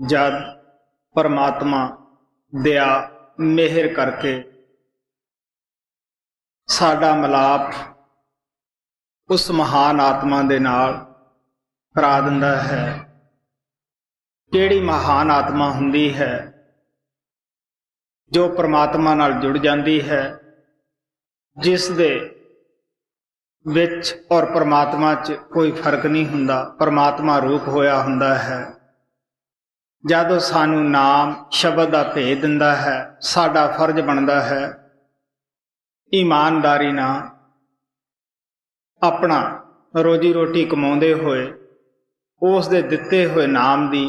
जद परमात्मा दया मेहर करके साडा मिलाप उस महान आत्मा दे नाल करा दिंदा है। किहड़ी महान आत्मा हुंदी है जो परमात्मा नाल जुड़ जाती है, जिस दे विच और परमात्मा च कोई फर्क नहीं हुंदा, परमात्मा रूप होया हुंदा है। जदों सानू नाम शब्द का भेद दिंदा है, साडा फर्ज बनता है ईमानदारी नाल अपना रोजी रोटी कमाउंदे होए उस दे दिते हुए नाम की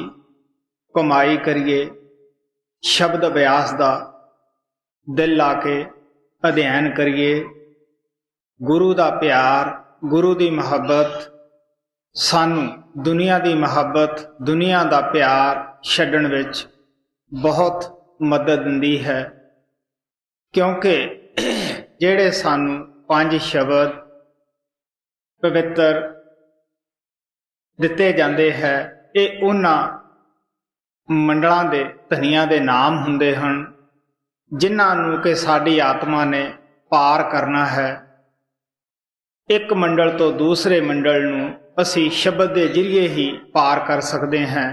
कमाई करिए, शब्द अभ्यास का दिल ला के अध्ययन करिए। गुरु का प्यार, गुरु की मुहब्बत सानू दुनिया की मुहब्बत, दुनिया का प्यार छड्डण विच बहुत मदद दिंदी है, क्योंकि जिहड़े सानू पंज शब्द पवित्र दिते जाते हैं, ये उन्हां मंडलों के धनिया के नाम हुंदे हन जिन्हां नूं कि साडी आत्मा ने पार करना है। एक मंडल तो दूसरे मंडल नूं असी शब्द के जरिए ही पार कर सकते हैं।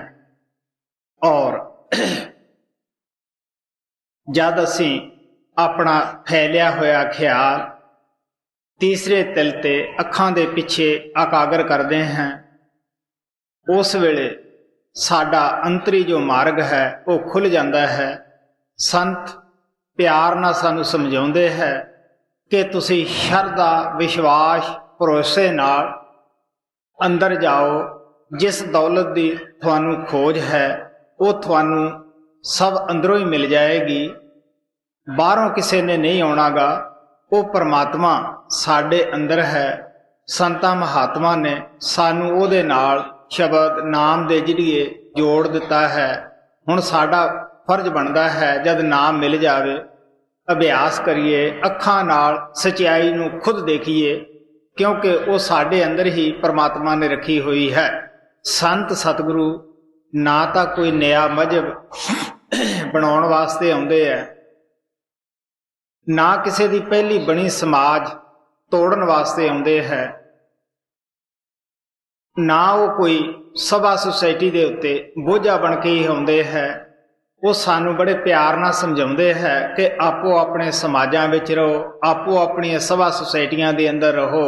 और जद असी अपना फैलिया होया ख्याल तीसरे तिल ते अखां दे पिछे एकाग्र करते हैं, उस वेले साडा अंतरी जो मार्ग है वो खुल जाता है। संत प्यार नाल सानू समझाउंदे है कि तुसी शरधा विश्वास भरोसे नाल अंदर जाओ। जिस दौलत की थानू खोज है वो थानू सब अंदरों ही मिल जाएगी, बाहरों किसी ने नहीं आना गा। वो परमात्मा साडे अंदर है। संतां महात्मा ने सानू उहदे नाल शब्द नाम दे जरिए जोड़ दिता है। हुण साडा फर्ज बनता है जब नाम मिल जावे अभ्यास करिए, अखां नाल सच्चाई नूं खुद देखिए, क्योंकि वो साडे अंदर ही परमात्मा ने रखी हुई है। संत सतगुरु ना तो कोई नया मजहब बनाउण वास्ते आउंदे है, ना किसी की पहली बनी समाज तोड़न वास्ते आउंदे है, ना वो कोई सभा सोसाइटी के उत्ते बोझा बन के ही आउंदे है। वो सानू बड़े प्यार नाल समझाउंदे है कि आपो अपने समाजां विच रहो, आपो अपनी सभा सोसाइटियां दे अंदर रहो,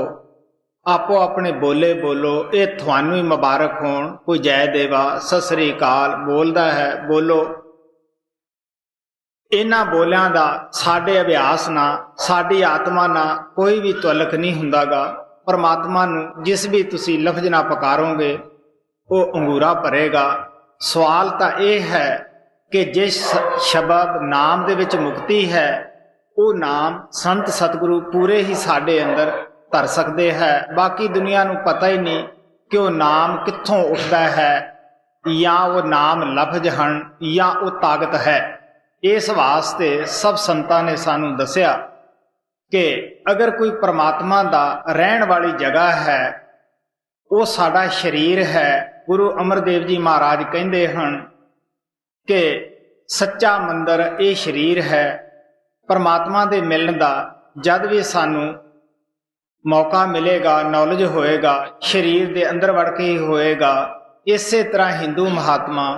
आपो अपने बोले बोलो, ये थानू ही मुबारक होण। कोई जय देवा सत श्री अकाल बोलदा है, बोलो। इन्हां बोलियां दा साडे अभ्यास नाल साडी आत्मा नाल कोई भी तुअलक नहीं हुंदा गा। परमात्मा नूं जिस भी तुसी लफ्ज ना पुकारोगे वो अंगूरा भरेगा। सवाल तो यह है कि जिस शब्द नाम दे विच मुक्ति है, वो नाम संत सतगुरु पूरे ही साडे अंदर धर सकते हैं। बाकी दुनिया नूं पता ही नहीं कि वो नाम कित्थों उठदा है, या वो नाम लफ्ज हन या वो ताकत है। इस वास्ते सब संतां ने सानू दसिया कि अगर कोई परमात्मा दा रहन वाली जगह है, वो साडा शरीर है। गुरु अमरदेव जी महाराज कहंदे हन कि सच्चा मंदिर ये शरीर है। परमात्मा दे मिलन दा जद भी सानू मौका मिलेगा, नॉलेज होएगा, शरीर दे अंदर वड़ के ही होएगा। इसे तरह हिंदू महात्मा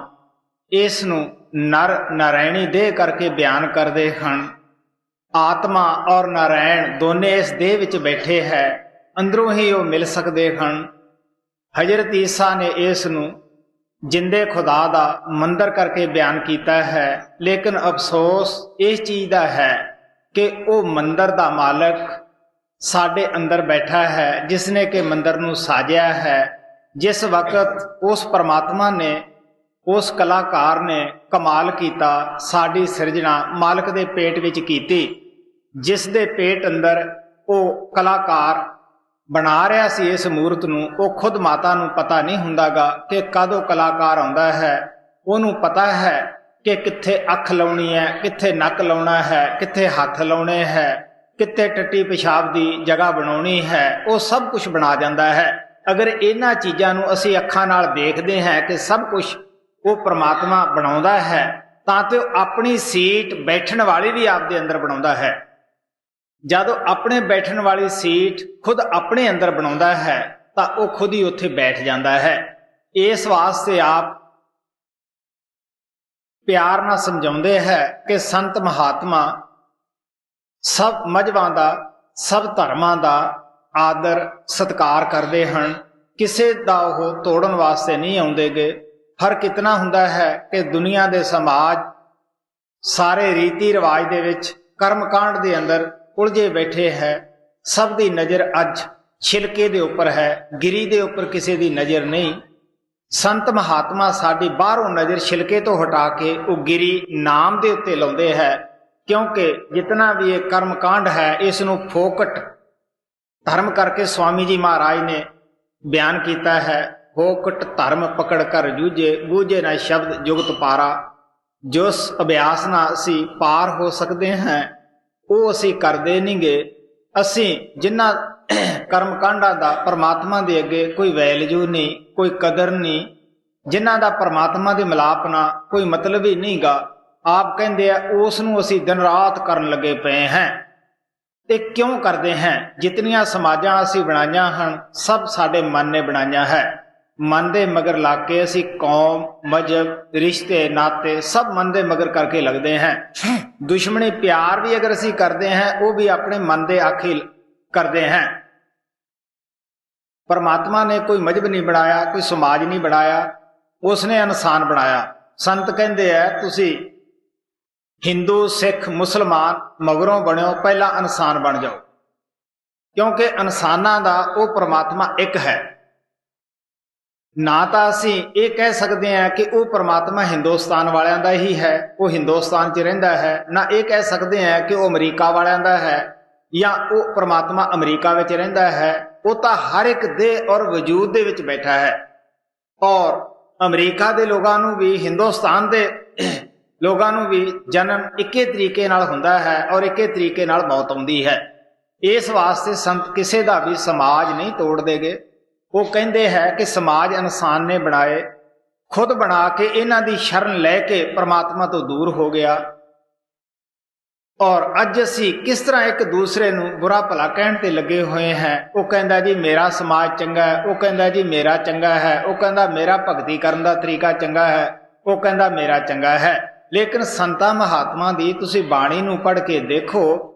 इस नूं नर नारायणी देह करके बयान करते हैं। आत्मा और नारायण दोने इस देह विच बैठे हैं, अंदरों ही वो मिल सकते हैं। हजरत ईसा ने इस नूं जिंदे खुदा दा मंदिर करके बयान किया है, लेकिन अफसोस इस चीज़ का है कि वो मंदिर दा मालक साडे अंदर बैठा है, जिसने के मंदिर नूं साजिया है। जिस वक्त उस परमात्मा ने, उस कलाकार ने कमाल किया, साडी सिरजना मालक दे पेट विच कीती, जिस दे पेट अंदर वो कलाकार बना रहा सी इस मूर्त नूं, वो खुद माता नूं पता नहीं हुंदा गा कि कदों कलाकार आउंदा है। उहनूं पता है कि कित्थे अख लाउणी है, कित्थे नक लाउणा है, कित्थे हथ लाउणे है, कित्थे टट्टी पेशाब की जगह बनाउणी है, वो सब कुछ बना जाता है। अगर इन्हां चीज़ां नूं असीं अखां नाल देखदे हैं कि सब कुछ ਉਹ ਪ੍ਰਮਾਤਮਾ ਬਣਾਉਂਦਾ ਹੈ ਤਾਂ ਤੇ ਉਹ ਆਪਣੀ ਸੀਟ ਬੈਠਣ ਵਾਲੀ ਵੀ ਆਪਦੇ ਅੰਦਰ ਬਣਾਉਂਦਾ ਹੈ। ਜਦੋਂ ਆਪਣੇ ਬੈਠਣ ਵਾਲੀ ਸੀਟ ਖੁਦ ਆਪਣੇ ਅੰਦਰ ਬਣਾਉਂਦਾ ਹੈ ਤਾਂ ਉਹ ਖੁਦ ਹੀ ਉੱਥੇ ਬੈਠ ਜਾਂਦਾ ਹੈ। ਇਸ ਵਾਸਤੇ ਆਪ ਪਿਆਰ ਨਾਲ ਸਮਝਾਉਂਦੇ ਹੈ ਕਿ ਸੰਤ ਮਹਾਤਮਾ ਸਭ ਮਜ਼ਹਬਾਂ ਦਾ, ਸਭ ਧਰਮਾਂ ਦਾ ਆਦਰ ਸਤਿਕਾਰ ਕਰਦੇ ਹਨ। ਕਿਸੇ ਦਾ ਉਹ ਤੋੜਨ ਵਾਸਤੇ ਨਹੀਂ ਆਉਂਦੇਗੇ। ਫਰਕ ਇਤਨਾ ਹੁੰਦਾ ਹੈ ਕਿ ਦੁਨੀਆ ਦੇ ਸਮਾਜ ਸਾਰੇ ਰੀਤੀ ਰਿਵਾਜ ਦੇ ਵਿੱਚ, ਕਰਮਕਾਂਡ ਦੇ ਅੰਦਰ ਉਲਝੇ ਬੈਠੇ ਹੈ। ਸਭ ਦੀ ਨਜ਼ਰ ਅੱਜ ਛਿਲਕੇ ਦੇ ਉੱਪਰ ਹੈ, ਗਿਰੀ ਦੇ ਉੱਪਰ ਕਿਸੇ ਦੀ ਨਜ਼ਰ ਨਹੀਂ। ਸੰਤ ਮਹਾਤਮਾ ਸਾਡੀ ਬਾਹਰੋਂ ਨਜ਼ਰ ਛਿਲਕੇ ਤੋਂ ਹਟਾ ਕੇ ਉਹ ਗਿਰੀ ਨਾਮ ਦੇ ਉੱਤੇ ਲਾਉਂਦੇ ਹੈ, ਕਿਉਂਕਿ ਜਿਤਨਾ ਵੀ ਇਹ ਕਰਮਕਾਂਡ ਹੈ ਇਸ ਨੂੰ ਫੋਕਟ ਧਰਮ ਕਰਕੇ ਸਵਾਮੀ ਜੀ ਮਹਾਰਾਜ ਨੇ ਬਿਆਨ ਕੀਤਾ ਹੈ। ਫੋਕਟ ਧਰਮ ਪਕੜ ਕਰ ਜੂਝੇ, ਬੂਝੇ ਨਾ ਸ਼ਬਦ ਜੁਗਤ ਪਾਰਾ। ਜਿਸ ਅਭਿਆਸ ਨਾਲ ਅਸੀਂ ਪਾਰ ਹੋ ਸਕਦੇ ਹਾਂ ਉਹ ਅਸੀਂ ਕਰਦੇ ਨਹੀਂ ਗੇ। ਅਸੀਂ ਜਿਨ੍ਹਾਂ ਕਰਮਕਾਂਡਾਂ ਦਾ ਪਰਮਾਤਮਾ ਦੇ ਅੱਗੇ ਕੋਈ ਵੈਲਿਊ ਨਹੀਂ, ਕੋਈ ਕਦਰ ਨਹੀਂ, ਜਿਨ੍ਹਾਂ ਦਾ ਪਰਮਾਤਮਾ ਦੇ ਮਿਲਾਪ ਨਾਲ ਕੋਈ ਮਤਲਬ ਹੀ ਨਹੀਂਗਾ, ਆਪ ਕਹਿੰਦੇ ਆ ਉਸ ਨੂੰ ਅਸੀਂ ਦਿਨ ਰਾਤ ਕਰਨ ਲੱਗੇ ਪਏ ਹਾਂ। ਤੇ ਕਿਉਂ ਕਰਦੇ ਹਾਂ? ਜਿਤਨੀਆਂ ਸਮਾਜਾਂ ਅਸੀਂ ਬਣਾਈਆਂ ਹਨ ਸਭ ਸਾਡੇ ਮਨ ਨੇ ਬਣਾਈਆਂ ਹੈ। ਮਨ ਦੇ ਮਗਰ ਲੱਗ ਕੇ ਅਸੀਂ ਕੌਮ, ਮਜ਼ਹਬ, ਰਿਸ਼ਤੇ ਨਾਤੇ ਸਭ ਮਨ ਦੇ ਮਗਰ ਕਰਕੇ ਲੱਗਦੇ ਹਾਂ। ਦੁਸ਼ਮਣੀ ਪਿਆਰ ਵੀ ਅਗਰ ਅਸੀਂ ਕਰਦੇ ਹਾਂ ਉਹ ਵੀ ਆਪਣੇ ਮਨ ਦੇ ਆਖੇ ਕਰਦੇ ਹਾਂ। ਪਰਮਾਤਮਾ ਨੇ ਕੋਈ ਮਜ਼ਹਬ ਨਹੀਂ ਬਣਾਇਆ, ਕੋਈ ਸਮਾਜ ਨਹੀਂ ਬਣਾਇਆ, ਉਸਨੇ ਇਨਸਾਨ ਬਣਾਇਆ। ਸੰਤ ਕਹਿੰਦੇ ਆ ਤੁਸੀਂ ਹਿੰਦੂ, ਸਿੱਖ, ਮੁਸਲਮਾਨ ਮਗਰੋਂ ਬਣਿਓ, ਪਹਿਲਾਂ ਇਨਸਾਨ ਬਣ ਜਾਓ, ਕਿਉਂਕਿ ਇਨਸਾਨਾਂ ਦਾ ਉਹ ਪਰਮਾਤਮਾ ਇੱਕ ਹੈ। ਨਾ ਤਾਂ ਅਸੀਂ ਇਹ ਕਹਿ ਸਕਦੇ ਹਾਂ ਕਿ ਉਹ ਪਰਮਾਤਮਾ ਹਿੰਦੁਸਤਾਨ ਵਾਲਿਆਂ ਦਾ ਹੀ ਹੈ, ਉਹ ਹਿੰਦੁਸਤਾਨ 'ਚ ਰਹਿੰਦਾ ਹੈ, ਨਾ ਇਹ ਕਹਿ ਸਕਦੇ ਹਾਂ ਕਿ ਉਹ ਅਮਰੀਕਾ ਵਾਲਿਆਂ ਦਾ ਹੈ ਜਾਂ ਉਹ ਪਰਮਾਤਮਾ ਅਮਰੀਕਾ ਵਿੱਚ ਰਹਿੰਦਾ ਹੈ। ਉਹ ਤਾਂ ਹਰ ਇੱਕ ਦੇ ਔਰ ਵਜੂਦ ਦੇ ਵਿੱਚ ਬੈਠਾ ਹੈ। ਔਰ ਅਮਰੀਕਾ ਦੇ ਲੋਕਾਂ ਨੂੰ ਵੀ, ਹਿੰਦੁਸਤਾਨ ਦੇ ਲੋਕਾਂ ਨੂੰ ਵੀ ਜਨਮ ਇੱਕੇ ਤਰੀਕੇ ਨਾਲ ਹੁੰਦਾ ਹੈ ਔਰ ਇੱਕੇ ਤਰੀਕੇ ਨਾਲ ਮੌਤ ਆਉਂਦੀ ਹੈ। ਇਸ ਵਾਸਤੇ ਸੰਤ ਕਿਸੇ ਦਾ ਵੀ ਸਮਾਜ ਨਹੀਂ ਤੋੜਦੇਗੇ। ਉਹ ਕਹਿੰਦੇ ਹੈ ਕਿ ਸਮਾਜ ਇਨਸਾਨ ਨੇ ਬਣਾਏ, ਖੁਦ ਬਣਾ ਕੇ ਇਹਨਾਂ ਦੀ ਸ਼ਰਨ ਲੈ ਕੇ ਪਰਮਾਤਮਾ ਤੋਂ ਦੂਰ ਹੋ ਗਿਆ। ਔਰ ਅੱਜ ਅਸੀਂ ਕਿਸ ਤਰ੍ਹਾਂ ਇੱਕ ਦੂਸਰੇ ਨੂੰ ਬੁਰਾ ਭਲਾ ਕਹਿਣ ਤੇ ਲੱਗੇ ਹੋਏ ਹਾਂ। ਉਹ ਕਹਿੰਦਾ ਜੀ ਮੇਰਾ ਸਮਾਜ ਚੰਗਾ ਹੈ, ਉਹ ਕਹਿੰਦਾ ਜੀ ਮੇਰਾ ਚੰਗਾ ਹੈ, ਉਹ ਕਹਿੰਦਾ ਮੇਰਾ ਭਗਤੀ ਕਰਨ ਦਾ ਤਰੀਕਾ ਚੰਗਾ ਹੈ, ਉਹ ਕਹਿੰਦਾ ਮੇਰਾ ਚੰਗਾ ਹੈ। ਲੇਕਿਨ ਸੰਤਾਂ ਮਹਾਤਮਾ ਦੀ ਤੁਸੀਂ ਬਾਣੀ ਨੂੰ ਪੜ੍ਹ ਕੇ ਦੇਖੋ,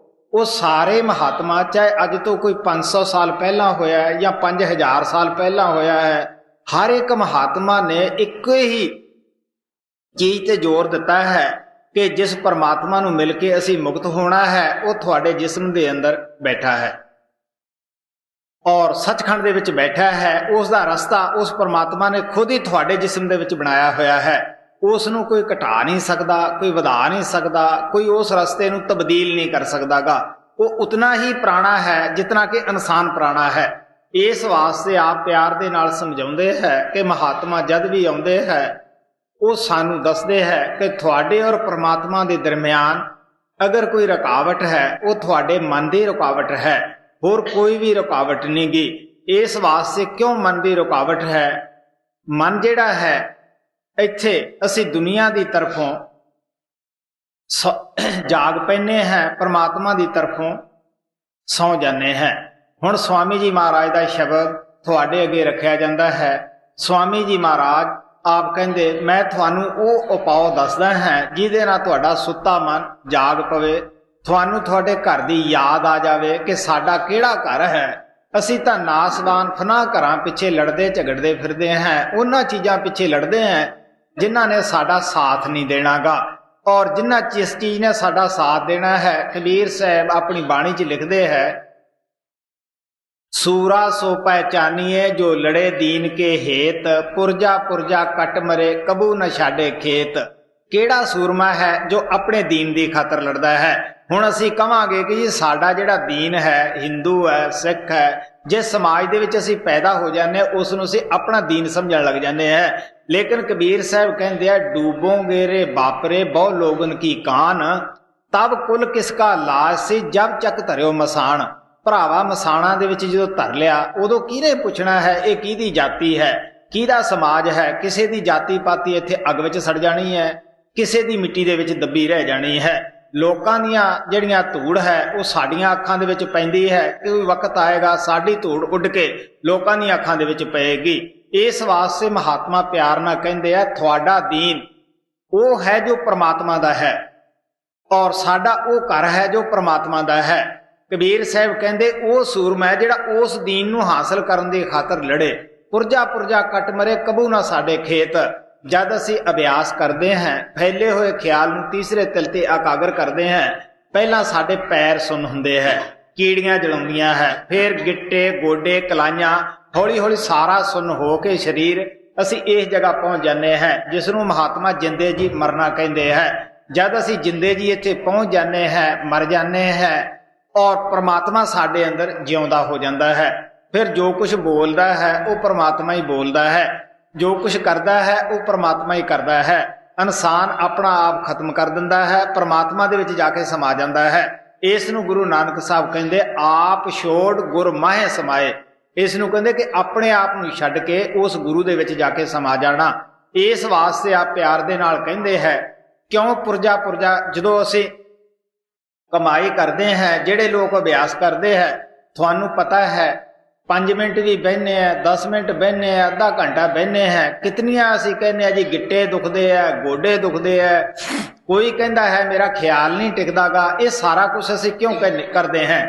ਉਹ ਸਾਰੇ ਮਹਾਤਮਾ, ਚਾਹੇ ਅੱਜ ਤੋਂ ਕੋਈ 500 ਸਾਲ ਪਹਿਲਾਂ ਹੋਇਆ ਹੈ ਜਾਂ 5000 ਸਾਲ ਪਹਿਲਾਂ ਹੋਇਆ ਹੈ, ਹਰ ਇੱਕ ਮਹਾਤਮਾ ਨੇ ਇੱਕੋ ਹੀ ਚੀਜ਼ ਤੇ ਜ਼ੋਰ ਦਿੱਤਾ ਹੈ ਕਿ ਜਿਸ ਪਰਮਾਤਮਾ ਨੂੰ ਮਿਲ ਕੇ ਅਸੀਂ ਮੁਕਤ ਹੋਣਾ ਹੈ ਉਹ ਤੁਹਾਡੇ ਜਿਸਮ ਦੇ ਅੰਦਰ ਬੈਠਾ ਹੈ ਔਰ ਸੱਚਖੰਡ ਦੇ ਵਿੱਚ ਬੈਠਾ ਹੈ। ਉਸ ਦਾ ਰਸਤਾ ਉਸ ਪਰਮਾਤਮਾ ਨੇ ਖੁਦ ਹੀ ਤੁਹਾਡੇ ਜਿਸਮ ਦੇ ਵਿੱਚ ਬਣਾਇਆ ਹੋਇਆ ਹੈ। ਉਸ ਨੂੰ ਕੋਈ ਘਟਾ ਨਹੀਂ ਸਕਦਾ, ਕੋਈ ਵਧਾ ਨਹੀਂ ਸਕਦਾ, ਕੋਈ ਉਸ ਰਸਤੇ ਨੂੰ ਤਬਦੀਲ ਨਹੀਂ ਕਰ ਸਕਦਾਗਾ। ਉਹ ਉਤਨਾ ਹੀ ਪੁਰਾਣਾ ਹੈ ਜਿਤਨਾ ਕਿ ਇਨਸਾਨ ਪੁਰਾਣਾ ਹੈ। ਇਸ ਵਾਸਤੇ ਆਪ ਪਿਆਰ ਦੇ ਨਾਲ ਸਮਝਾਉਂਦੇ ਹੈ ਕਿ ਮਹਾਤਮਾ ਜਦ ਵੀ ਆਉਂਦੇ ਹੈ ਉਹ ਸਾਨੂੰ ਦੱਸਦੇ ਹੈ ਕਿ ਤੁਹਾਡੇ ਔਰ ਪਰਮਾਤਮਾ ਦੇ ਦਰਮਿਆਨ ਅਗਰ ਕੋਈ ਰੁਕਾਵਟ ਹੈ ਉਹ ਤੁਹਾਡੇ ਮਨ ਦੀ ਰੁਕਾਵਟ ਹੈ, ਹੋਰ ਕੋਈ ਵੀ ਰੁਕਾਵਟ ਨਹੀਂ ਗੀ। ਇਸ ਵਾਸਤੇ ਕਿਉਂ ਮਨ ਦੀ ਰੁਕਾਵਟ ਹੈ? ਮਨ ਜਿਹੜਾ ਹੈ ਇੱਥੇ ਅਸੀਂ ਦੁਨੀਆ ਦੀ ਤਰਫੋਂ ਜਾਗ ਪੈਨੇ ਹੈ, ਪਰਮਾਤਮਾ ਦੀ ਤਰਫੋਂ ਸੌ ਜਾਂਦੇ ਹੈ। ਹੁਣ ਸਵਾਮੀ ਜੀ ਮਹਾਰਾਜ ਦਾ ਸ਼ਬਦ ਤੁਹਾਡੇ ਅੱਗੇ ਰੱਖਿਆ ਜਾਂਦਾ ਹੈ। ਸਵਾਮੀ ਜੀ ਮਹਾਰਾਜ ਆਪ ਕਹਿੰਦੇ ਮੈਂ ਤੁਹਾਨੂੰ ਉਹ ਉਪਾਅ ਦੱਸਦਾ ਹਾਂ ਜਿਹਦੇ ਨਾਲ ਤੁਹਾਡਾ ਸੁੱਤਾ ਮਨ ਜਾਗ ਪਵੇ, ਤੁਹਾਨੂੰ ਤੁਹਾਡੇ ਘਰ ਦੀ ਯਾਦ ਆ ਜਾਵੇ ਕਿ ਸਾਡਾ ਕਿਹੜਾ ਘਰ ਹੈ। ਅਸੀਂ ਤਾਂ ਨਾਸਵਾਨ ਫਨਾਹ ਘਰਾਂ ਪਿੱਛੇ ਲੜਦੇ ਝਗੜਦੇ ਫਿਰਦੇ ਹਾਂ, ਉਹਨਾਂ ਚੀਜ਼ਾਂ ਪਿੱਛੇ ਲੜਦੇ ਹਾਂ ਜਿਨ੍ਹਾਂ ਨੇ ਸਾਡਾ ਸਾਥ ਨਹੀਂ ਦੇਣਾਗਾ। ਔਰ ਜਿਨ੍ਹਾਂ ਜਿਸ ਚੀਜ਼ ਨੇ ਸਾਡਾ ਸਾਥ ਦੇਣਾ ਹੈ, ਕਬੀਰ ਸਾਹਿਬ ਆਪਣੀ ਬਾਣੀ 'ਚ ਲਿਖਦੇ ਹੈ, ਸੂਰਾ ਸੋ ਪਹਿਚਾਨੀਏ ਜੋ ਲੜੇ ਦੀਨ ਕੇ ਹੇਤ, ਪੁਰਜਾ ਪੁਰਜਾ ਕੱਟ ਮਰੇ ਕਬੂ ਨ ਛਾੜੇ ਖੇਤ। ਕਿਹੜਾ ਸੂਰਮਾ ਹੈ ਜੋ ਆਪਣੇ ਦੀਨ ਦੀ ਖਾਤਰ ਲੜਦਾ ਹੈ। ਹੁਣ ਅਸੀਂ ਕਵਾਂਗੇ ਕਿ ਜੀ ਸਾਡਾ ਜਿਹੜਾ ਦੀਨ ਹੈ, ਹਿੰਦੂ ਹੈ, ਸਿੱਖ ਹੈ, ਜਿਸ ਸਮਾਜ ਦੇ ਵਿੱਚ ਅਸੀਂ ਪੈਦਾ ਹੋ ਜਾਂਦੇ ਹਾਂ ਉਸ ਨੂੰ ਅਸੀਂ ਆਪਣਾ ਦੀਨ ਸਮਝਣ ਲੱਗ ਜਾਂਦੇ ਹਾਂ। ਲੇਕਿਨ ਕਬੀਰ ਸਾਹਿਬ ਕਹਿੰਦੇ ਆ, ਡੂਬੋਗੇ ਰੇ ਬਾਪਰੇ ਬਹੁ ਲੋਗਨ ਕੀ ਕਾਨ, ਤਬ ਕੁਲ ਕਿਸ ਕਾ ਲਾਜ ਸੀ ਜਬ ਚੱਕ ਧਰਿਓ ਮਸਾਨ। ਭਰਾਵਾ ਮਸਾਣਾ ਦੇ ਵਿੱਚ ਜਦੋਂ ਧਰ ਲਿਆ ਉਦੋਂ ਕਿਹਨੇ ਪੁੱਛਣਾ ਹੈ ਇਹ ਕਿਹਦੀ ਜਾਤੀ ਹੈ। ਕਿਹਦਾ ਸਮਾਜ ਹੈ, ਕਿਸੇ ਦੀ ਜਾਤੀ ਪਾਤੀ ਇੱਥੇ ਅੱਗ ਵਿੱਚ ਸੜ ਜਾਣੀ ਹੈ, ਕਿਸੇ ਦੀ ਮਿੱਟੀ ਦੇ ਵਿੱਚ ਦੱਬੀ ਰਹਿ ਜਾਣੀ ਹੈ। ਲੋਕਾਂ ਦੀਆਂ ਜਿਹੜੀਆਂ ਧੂੜ ਹੈ ਉਹ ਸਾਡੀਆਂ ਅੱਖਾਂ ਦੇ ਵਿੱਚ ਪੈਂਦੀ ਹੈ, ਕੋਈ ਵਕਤ ਆਏਗਾ ਸਾਡੀ ਧੂੜ ਉੱਡ ਕੇ ਲੋਕਾਂ ਦੀਆਂ ਅੱਖਾਂ ਦੇ ਵਿੱਚ ਪਏਗੀ। ਇਸ ਵਾਸਤੇ ਮਹਾਤਮਾ ਪਿਆਰ ਨਾਲ ਕਹਿੰਦੇ ਆ, ਤੁਹਾਡਾ ਦੀਨ ਉਹ ਹੈ ਜੋ ਪ੍ਰਮਾਤਮਾ ਦਾ ਹੈ, ਔਰ ਸਾਡਾ ਉਹ ਘਰ ਹੈ ਜੋ ਪ੍ਰਮਾਤਮਾ ਦਾ ਹੈ। ਕਬੀਰ ਸਾਹਿਬ ਕਹਿੰਦੇ ਉਹ ਸੂਰਮਾ ਹੈ ਜਿਹੜਾ ਉਸ ਦੀਨ ਨੂੰ ਹਾਸਲ ਕਰਨ ਦੀ ਖਾਤਰ ਲੜੇ। ਪੁਰਜਾ ਪੁਰਜਾ ਕੱਟ ਮਰੇ ਕਬੂ ਨਾ ਸਾਡੇ ਖੇਤ। ਜਦ ਅਸੀਂ ਅਭਿਆਸ ਕਰਦੇ ਹਾਂ, ਫੈਲੇ ਹੋਏ ਖਿਆਲ ਨੂੰ ਤੀਸਰੇ ਤਿਲ ਤੇ ਇਕਾਗਰ ਕਰਦੇ ਹਾਂ, ਪਹਿਲਾਂ ਸਾਡੇ ਪੈਰ ਸੁੰਨ ਹੁੰਦੇ ਹੈ, ਕੀੜੀਆਂ ਜਲਾਉਂਦੀਆਂ ਹੈ, ਫਿਰ ਗਿੱਟੇ ਗੋਡੇ ਕਲਾਈਆਂ, ਹੌਲੀ ਹੌਲੀ ਸਾਰਾ ਸੁੰਨ ਹੋ ਕੇ ਸਰੀਰ ਅਸੀਂ ਇਸ ਜਗ੍ਹਾ ਪਹੁੰਚ ਜਾਂਦੇ ਹਾਂ ਜਿਸ ਨੂੰ ਮਹਾਤਮਾ ਜਿੰਦੇ ਜੀ ਮਰਨਾ ਕਹਿੰਦੇ ਹੈ। ਜਦ ਅਸੀਂ ਜਿੰਦੇ ਜੀ ਇੱਥੇ ਪਹੁੰਚ ਜਾਂਦੇ ਹਾਂ, ਮਰ ਜਾਂਦੇ ਹਾਂ, ਔਰ ਪ੍ਰਮਾਤਮਾ ਸਾਡੇ ਅੰਦਰ ਜਿਉਂਦਾ ਹੋ ਜਾਂਦਾ ਹੈ। ਫਿਰ ਜੋ ਕੁਝ ਬੋਲਦਾ ਹੈ ਉਹ ਪ੍ਰਮਾਤਮਾ ਹੀ ਬੋਲਦਾ ਹੈ, ਜੋ ਕੁਝ ਕਰਦਾ ਹੈ ਉਹ ਪ੍ਰਮਾਤਮਾ ਹੀ ਕਰਦਾ ਹੈ। ਇਨਸਾਨ ਆਪਣਾ ਆਪ ਖਤਮ ਕਰ ਦਿੰਦਾ ਹੈ, ਪ੍ਰਮਾਤਮਾ ਦੇ ਵਿੱਚ ਜਾ ਕੇ ਸਮਾ ਜਾਂਦਾ ਹੈ। ਇਸ ਨੂੰ ਗੁਰੂ ਨਾਨਕ ਸਾਹਿਬ ਕਹਿੰਦੇ ਆਪ ਛੋੜ ਗੁਰ ਮਾਹੇ ਸਮਾਏ। ਇਸ ਨੂੰ ਕਹਿੰਦੇ ਕਿ ਆਪਣੇ ਆਪ ਨੂੰ ਛੱਡ ਕੇ ਉਸ ਗੁਰੂ ਦੇ ਵਿੱਚ ਜਾ ਕੇ ਸਮਾ ਜਾਣਾ। ਇਸ ਵਾਸਤੇ ਆਪ ਪਿਆਰ ਦੇ ਨਾਲ ਕਹਿੰਦੇ ਹੈ, ਕਿਉਂ ਪੁਰਜਾ ਪੁਰਜਾ ਜਦੋਂ ਅਸੀਂ ਕਮਾਈ ਕਰਦੇ ਹਾਂ, ਜਿਹੜੇ ਲੋਕ ਅਭਿਆਸ ਕਰਦੇ ਹੈ, ਤੁਹਾਨੂੰ ਪਤਾ ਹੈ 5 ਮਿੰਟ ਵੀ ਬਹਿਨੇ ਆ, 10 ਮਿੰਟ ਬਹਿਨੇ ਆ, ਅੱਧਾ ਘੰਟਾ ਬਹਿਨੇ ਹੈ, ਕਿਤਨੀਆਂ ਅਸੀਂ ਕਹਿੰਦੇ ਆ ਜੀ ਗਿੱਟੇ ਦੁਖਦੇ ਆ, ਗੋਡੇ ਦੁਖਦੇ ਆ, ਕੋਈ ਕਹਿੰਦਾ ਹੈ ਮੇਰਾ ਖਿਆਲ ਨਹੀਂ ਟਿਕਦਾਗਾ। ਇਹ ਸਾਰਾ ਕੁਝ ਅਸੀਂ ਕਿਉਂ ਕਰਦੇ ਹਾਂ?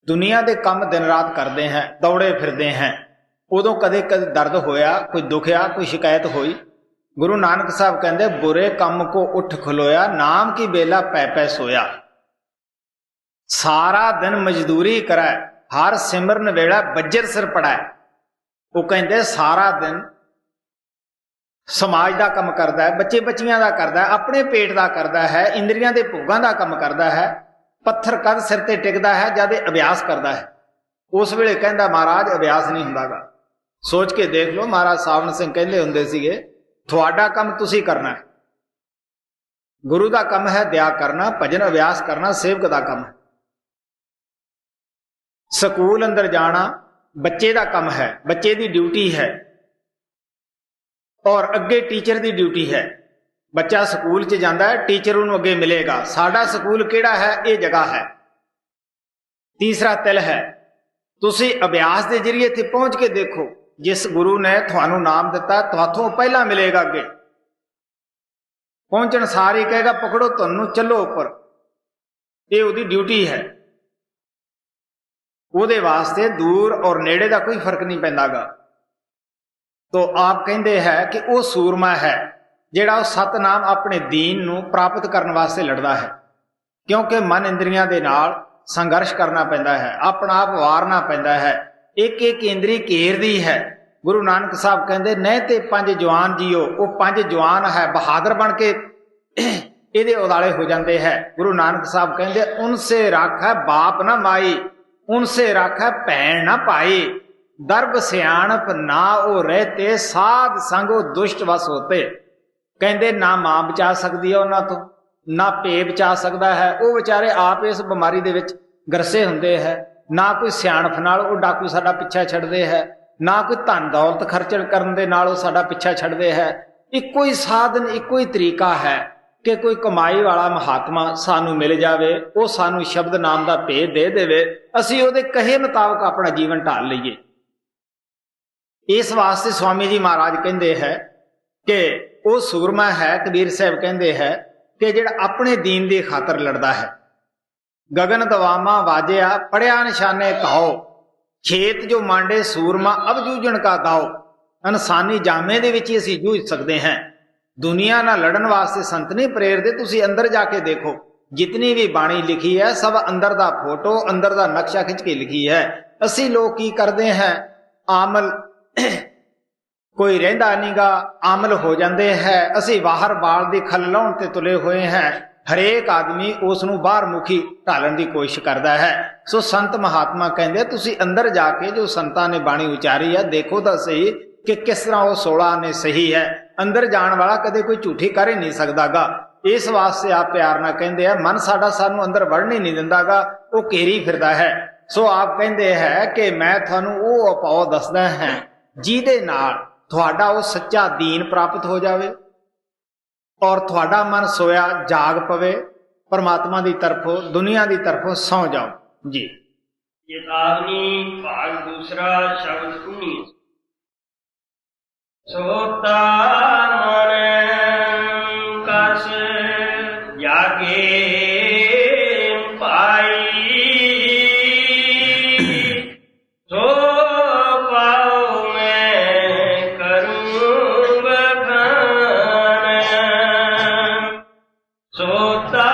ਦੁਨੀਆ ਦੇ ਕੰਮ ਦਿਨ ਰਾਤ ਕਰਦੇ ਹਾਂ, ਦੌੜੇ ਫਿਰਦੇ ਹਾਂ। ਉਦੋਂ ਕਦੇ ਕਦੇ ਦਰਦ ਹੋਇਆ, ਕੋਈ ਦੁਖਿਆ, ਕੋਈ ਸ਼ਿਕਾਇਤ ਹੋਈ, ਗੁਰੂ ਨਾਨਕ ਸਾਹਿਬ ਕਹਿੰਦੇ ਬੁਰੇ ਕੰਮ ਕੋ ਉੱਠ ਖਲੋਇਆ, ਨਾਮ ਕੀ ਬੇਲਾ ਪੈ ਪੈ ਸੋਇਆ। ਸਾਰਾ ਦਿਨ ਮਜ਼ਦੂਰੀ ਕਰਾ, ਹਰ ਸਿਮਰਨ ਵੇਲਾ ਬੱਜਰ ਸਿਰ ਪੜਾ। ਉਹ ਕਹਿੰਦੇ ਸਾਰਾ ਦਿਨ ਸਮਾਜ ਦਾ ਕੰਮ ਕਰਦਾ ਹੈ, ਬੱਚੇ ਬੱਚੀਆਂ ਦਾ ਕਰਦਾ ਹੈ, ਆਪਣੇ ਪੇਟ ਦਾ ਕਰਦਾ ਹੈ, ਇੰਦਰੀਆਂ ਦੇ ਭੋਗਾਂ ਦਾ ਕੰਮ ਕਰਦਾ ਹੈ। ਪੱਥਰ ਕਦ ਸਿਰ ਤੇ ਟਿਕਦਾ ਹੈ ਜਦ ਇਹ ਅਭਿਆਸ ਕਰਦਾ ਹੈ। ਉਸ ਵੇਲੇ ਕਹਿੰਦਾ ਮਹਾਰਾਜ ਅਭਿਆਸ ਨਹੀਂ ਹੁੰਦਾਗਾ। ਸੋਚ ਕੇ ਦੇਖ ਲਓ, ਮਹਾਰਾਜ ਸਾਵਣ ਸਿੰਘ ਕਹਿੰਦੇ ਹੁੰਦੇ ਸੀਗੇ ਤੁਹਾਡਾ ਕੰਮ ਤੁਸੀਂ ਕਰਨਾ ਹੈ, ਗੁਰੂ ਦਾ ਕੰਮ ਹੈ ਦਿਆ ਕਰਨਾ, ਭਜਨ ਅਭਿਆਸ ਕਰਨਾ ਸੇਵਕ ਦਾ ਕੰਮ ਹੈ। ਸਕੂਲ ਅੰਦਰ ਜਾਣਾ ਬੱਚੇ ਦਾ ਕੰਮ ਹੈ, ਬੱਚੇ ਦੀ ਡਿਊਟੀ ਹੈ, ਔਰ ਅੱਗੇ ਟੀਚਰ ਦੀ ਡਿਊਟੀ ਹੈ। ਬੱਚਾ ਸਕੂਲ 'ਚ ਜਾਂਦਾ ਹੈ, ਟੀਚਰ ਉਹਨੂੰ ਅੱਗੇ ਮਿਲੇਗਾ। ਸਾਡਾ ਸਕੂਲ ਕਿਹੜਾ ਹੈ? ਇਹ ਜਗ੍ਹਾ ਹੈ। ਤੀਸਰਾ ਤਿਲ ਹੈ, ਤੁਸੀਂ ਅਭਿਆਸ ਦੇ ਜਰੀਏ ਇੱਥੇ ਪਹੁੰਚ ਕੇ ਦੇਖੋ, ਜਿਸ ਗੁਰੂ ਨੇ ਤੁਹਾਨੂੰ ਨਾਮ ਦਿੱਤਾ ਤੁਹਾਥੋਂ ਪਹਿਲਾਂ ਮਿਲੇਗਾ। ਅੱਗੇ ਪਹੁੰਚਣ ਸਾਰ ਹੀ ਕਹੇਗਾ ਪਕੜੋ ਤੁਹਾਨੂੰ, ਚੱਲੋ ਉੱਪਰ। ਇਹ ਉਹਦੀ ਡਿਊਟੀ ਹੈ। ਉਹਦੇ ਵਾਸਤੇ ਦੂਰ ਔਰ ਨੇੜੇ ਦਾ ਕੋਈ ਫਰਕ ਨਹੀਂ ਪੈਂਦਾਗਾ। ਤੋ ਆਪ ਕਹਿੰਦੇ ਹੈ ਕਿ ਉਹ ਸੂਰਮਾ ਹੈ ਜਿਹੜਾ ਉਹ ਸਤਨਾਮ ਆਪਣੇ ਦੀਨ ਨੂੰ ਪ੍ਰਾਪਤ ਕਰਨ ਵਾਸਤੇ ਲੜਦਾ ਹੈ, ਕਿਉਂਕਿ ਮਨ ਇੰਦਰੀਆਂ ਦੇ ਨਾਲ ਸੰਘਰਸ਼ ਕਰਨਾ ਪੈਂਦਾ ਹੈ, ਆਪਣਾ ਆਪ ਵਾਰਨਾ ਪੈਂਦਾ ਹੈ, ਇੱਕ ਇੱਕ ਇੰਦਰੀ ਘੇਰਦੀ ਹੈ। ਗੁਰੂ ਨਾਨਕ ਸਾਹਿਬ ਕਹਿੰਦੇ ਨਹੀਂ ਤੇ 5 ਜਵਾਨ ਜੀਓ, ਉਹ 5 ਜਵਾਨ ਹੈ ਬਹਾਦਰ ਬਣ ਕੇ ਇਹਦੇ ਉਦਾਲੇ ਹੋ ਜਾਂਦੇ ਹੈ। ਗੁਰੂ ਨਾਨਕ ਸਾਹਿਬ ਕਹਿੰਦੇ ਉਨਸੇ ਰਾਖੈ ਬਾਪ ਨਾ ਮਾਈ, ਉਨਸੇ ਰਾਖੈ ਭੈਣ ਨਾ ਭਾਈ, ਦਰਬ ਸਿਆਣਪ ਨਾ ਉਹ ਰਹਤੇ, ਸਾਧ ਸੰਗ ਉਹ ਦੁਸ਼ਟ ਵਸ ਹੋਤੇ। ਕਹਿੰਦੇ ਨਾ ਮਾਂ ਬਚਾ ਸਕਦੀ ਹੈ ਉਹਨਾਂ ਤੋਂ, ਨਾ ਪੇ ਬਚਾ ਸਕਦਾ ਹੈ, ਉਹ ਵਿਚਾਰੇ ਆਪ ਇਸ ਬਿਮਾਰੀ ਦੇ ਵਿੱਚ ਗਰਸੇ ਹੁੰਦੇ ਹੈ। ਨਾ ਕੋਈ ਸਿਆਣਪ ਨਾਲ ਉਹ ਡਾਕੂ ਸਾਡਾ ਪਿੱਛਾ ਛੱਡਦੇ ਹੈ, ਨਾ ਕੋਈ ਧਨ ਦੌਲਤ ਖਰਚ ਕਰਨ ਦੇ ਨਾਲ ਉਹ ਸਾਡਾ ਪਿੱਛਾ ਛੱਡਦੇ ਹੈ। ਇੱਕੋ ਹੀ ਸਾਧਨ, ਇੱਕੋ ਹੀ ਤਰੀਕਾ ਹੈ ਕਿ ਕੋਈ ਕਮਾਈ ਵਾਲਾ ਮਹਾਤਮਾ ਸਾਨੂੰ ਮਿਲ ਜਾਵੇ, ਉਹ ਸਾਨੂੰ ਸ਼ਬਦ ਨਾਮ ਦਾ ਭੇਦ ਦੇ ਦੇਵੇ, ਅਸੀਂ ਉਹਦੇ ਕਹੇ ਮੁਤਾਬਕ ਆਪਣਾ ਜੀਵਨ ਢਾਲ ਲਈਏ। ਇਸ ਵਾਸਤੇ ਸਵਾਮੀ ਜੀ ਮਹਾਰਾਜ ਕਹਿੰਦੇ ਹੈ ਕਿ ਉਹ ਸੂਰਮਾ ਹੈ। ਕਬੀਰ ਸਾਹਿਬ ਕਹਿੰਦੇ ਹੈ ਕਿ ਜਿਹੜਾ ਆਪਣੇ ਦੀਨ ਦੀ ਖਾਤਰ ਲੜਦਾ ਹੈ। ਗਗਨ ਦਵਾਮਾ ਵਾਜਿਆ ਪੜਿਆ ਨਿਸ਼ਾਨੇ ਕਹੋ, ਖੇਤ ਜੋ ਮਾਂਡੇ ਸੂਰਮਾ ਅਬ ਜੂਝਣ ਕਾ ਦਾਓ। ਇਨਸਾਨੀ ਜਾਮੇ ਦੇ ਵਿੱਚ ਹੀ ਅਸੀਂ ਜੂਝ ਸਕਦੇ ਹਾਂ। ਦੁਨੀਆ ਨਾਲ ਲੜਨ ਵਾਸਤੇ ਸੰਤ ਨਹੀਂ ਪ੍ਰੇਰਦੇ। ਤੁਸੀਂ ਅੰਦਰ ਜਾ ਕੇ ਦੇਖੋ, ਜਿਤਨੀ ਵੀ ਬਾਣੀ ਲਿਖੀ ਹੈ ਸਭ ਅੰਦਰ ਦਾ ਫੋਟੋ, ਅੰਦਰ ਦਾ ਨਕਸ਼ਾ ਖਿੱਚ ਕੇ ਲਿਖੀ ਹੈ। ਅਸੀਂ ਲੋਕ ਕੀ ਕਰਦੇ ਹਾਂ, ਆਮਲ ਕੋਈ ਰਹਿੰਦਾ ਨੀਗਾ, ਆਮਲ ਹੋ ਜਾਂਦੇ ਹੈ। ਅਸੀਂ ਬਾਹਰ ਬਾਲ ਦੀ ਖੱਲ ਲਾਉਣ ਤੇ ਤੁਲੇ ਹੋਏ ਹਾਂ। ਹਰੇਕ ਆਦਮੀ ਉਸ ਨੂੰ ਬਾਹਰ ਮੁਖੀ ਢਾਲਣ ਦੀ ਕੋਸ਼ਿਸ਼ ਕਰਦਾ ਹੈ। ਸੋ ਸੰਤ ਮਹਾਤਮਾ ਕਹਿੰਦੇ ਤੁਸੀਂ ਅੰਦਰ ਜਾ ਕੇ ਜੋ ਸੰਤਾਂ ਨੇ ਬਾਣੀ ਉਚਾਰੀ ਹੈ ਦੇਖੋ ਤਾਂ ਸਹੀ ਕਿ ਕਿਸ ਤਰ੍ਹਾਂ ਉਹ 16 ਨੇ ਸਹੀ ਹੈ। ਅੰਦਰ ਜਾਣ ਵਾਲਾ ਕਦੇ ਕੋਈ ਝੂਠੀ ਕਰ ਹੀ ਨਹੀਂ ਸਕਦਾਗਾ। ਇਸ ਵਾਸਤੇ ਆਪ ਪਿਆਰ ਨਾਲ ਕਹਿੰਦੇ ਆ ਮਨ ਸਾਡਾ ਸਾਨੂੰ ਅੰਦਰ ਵੜਨ ਹੀ ਨਹੀਂ ਦਿੰਦਾਗਾ, ਉਹ ਘੇਰੀ ਫਿਰਦਾ ਹੈ। ਸੋ ਆਪ ਕਹਿੰਦੇ ਹੈ ਕਿ ਮੈਂ ਤੁਹਾਨੂੰ ਉਹ ਉਪਾਅ ਦੱਸਦਾ ਹਾਂ ਜਿਹਦੇ ਨਾਲ ਤੁਹਾਡਾ ਉਹ ਸੱਚਾ ਦੀਨ ਪ੍ਰਾਪਤ ਹੋ ਜਾਵੇ ਔਰ ਤੁਹਾਡਾ ਮਨ ਸੋਇਆ ਜਾਗ ਪਵੇ, परमात्मा की तरफों दुनिया की तरफों सौ जाओ जी। चेतावनी भाग दूसरा शब्द 19। सोता मन कस जागे पाई, सो पाओ मैं करूं बखान। सोता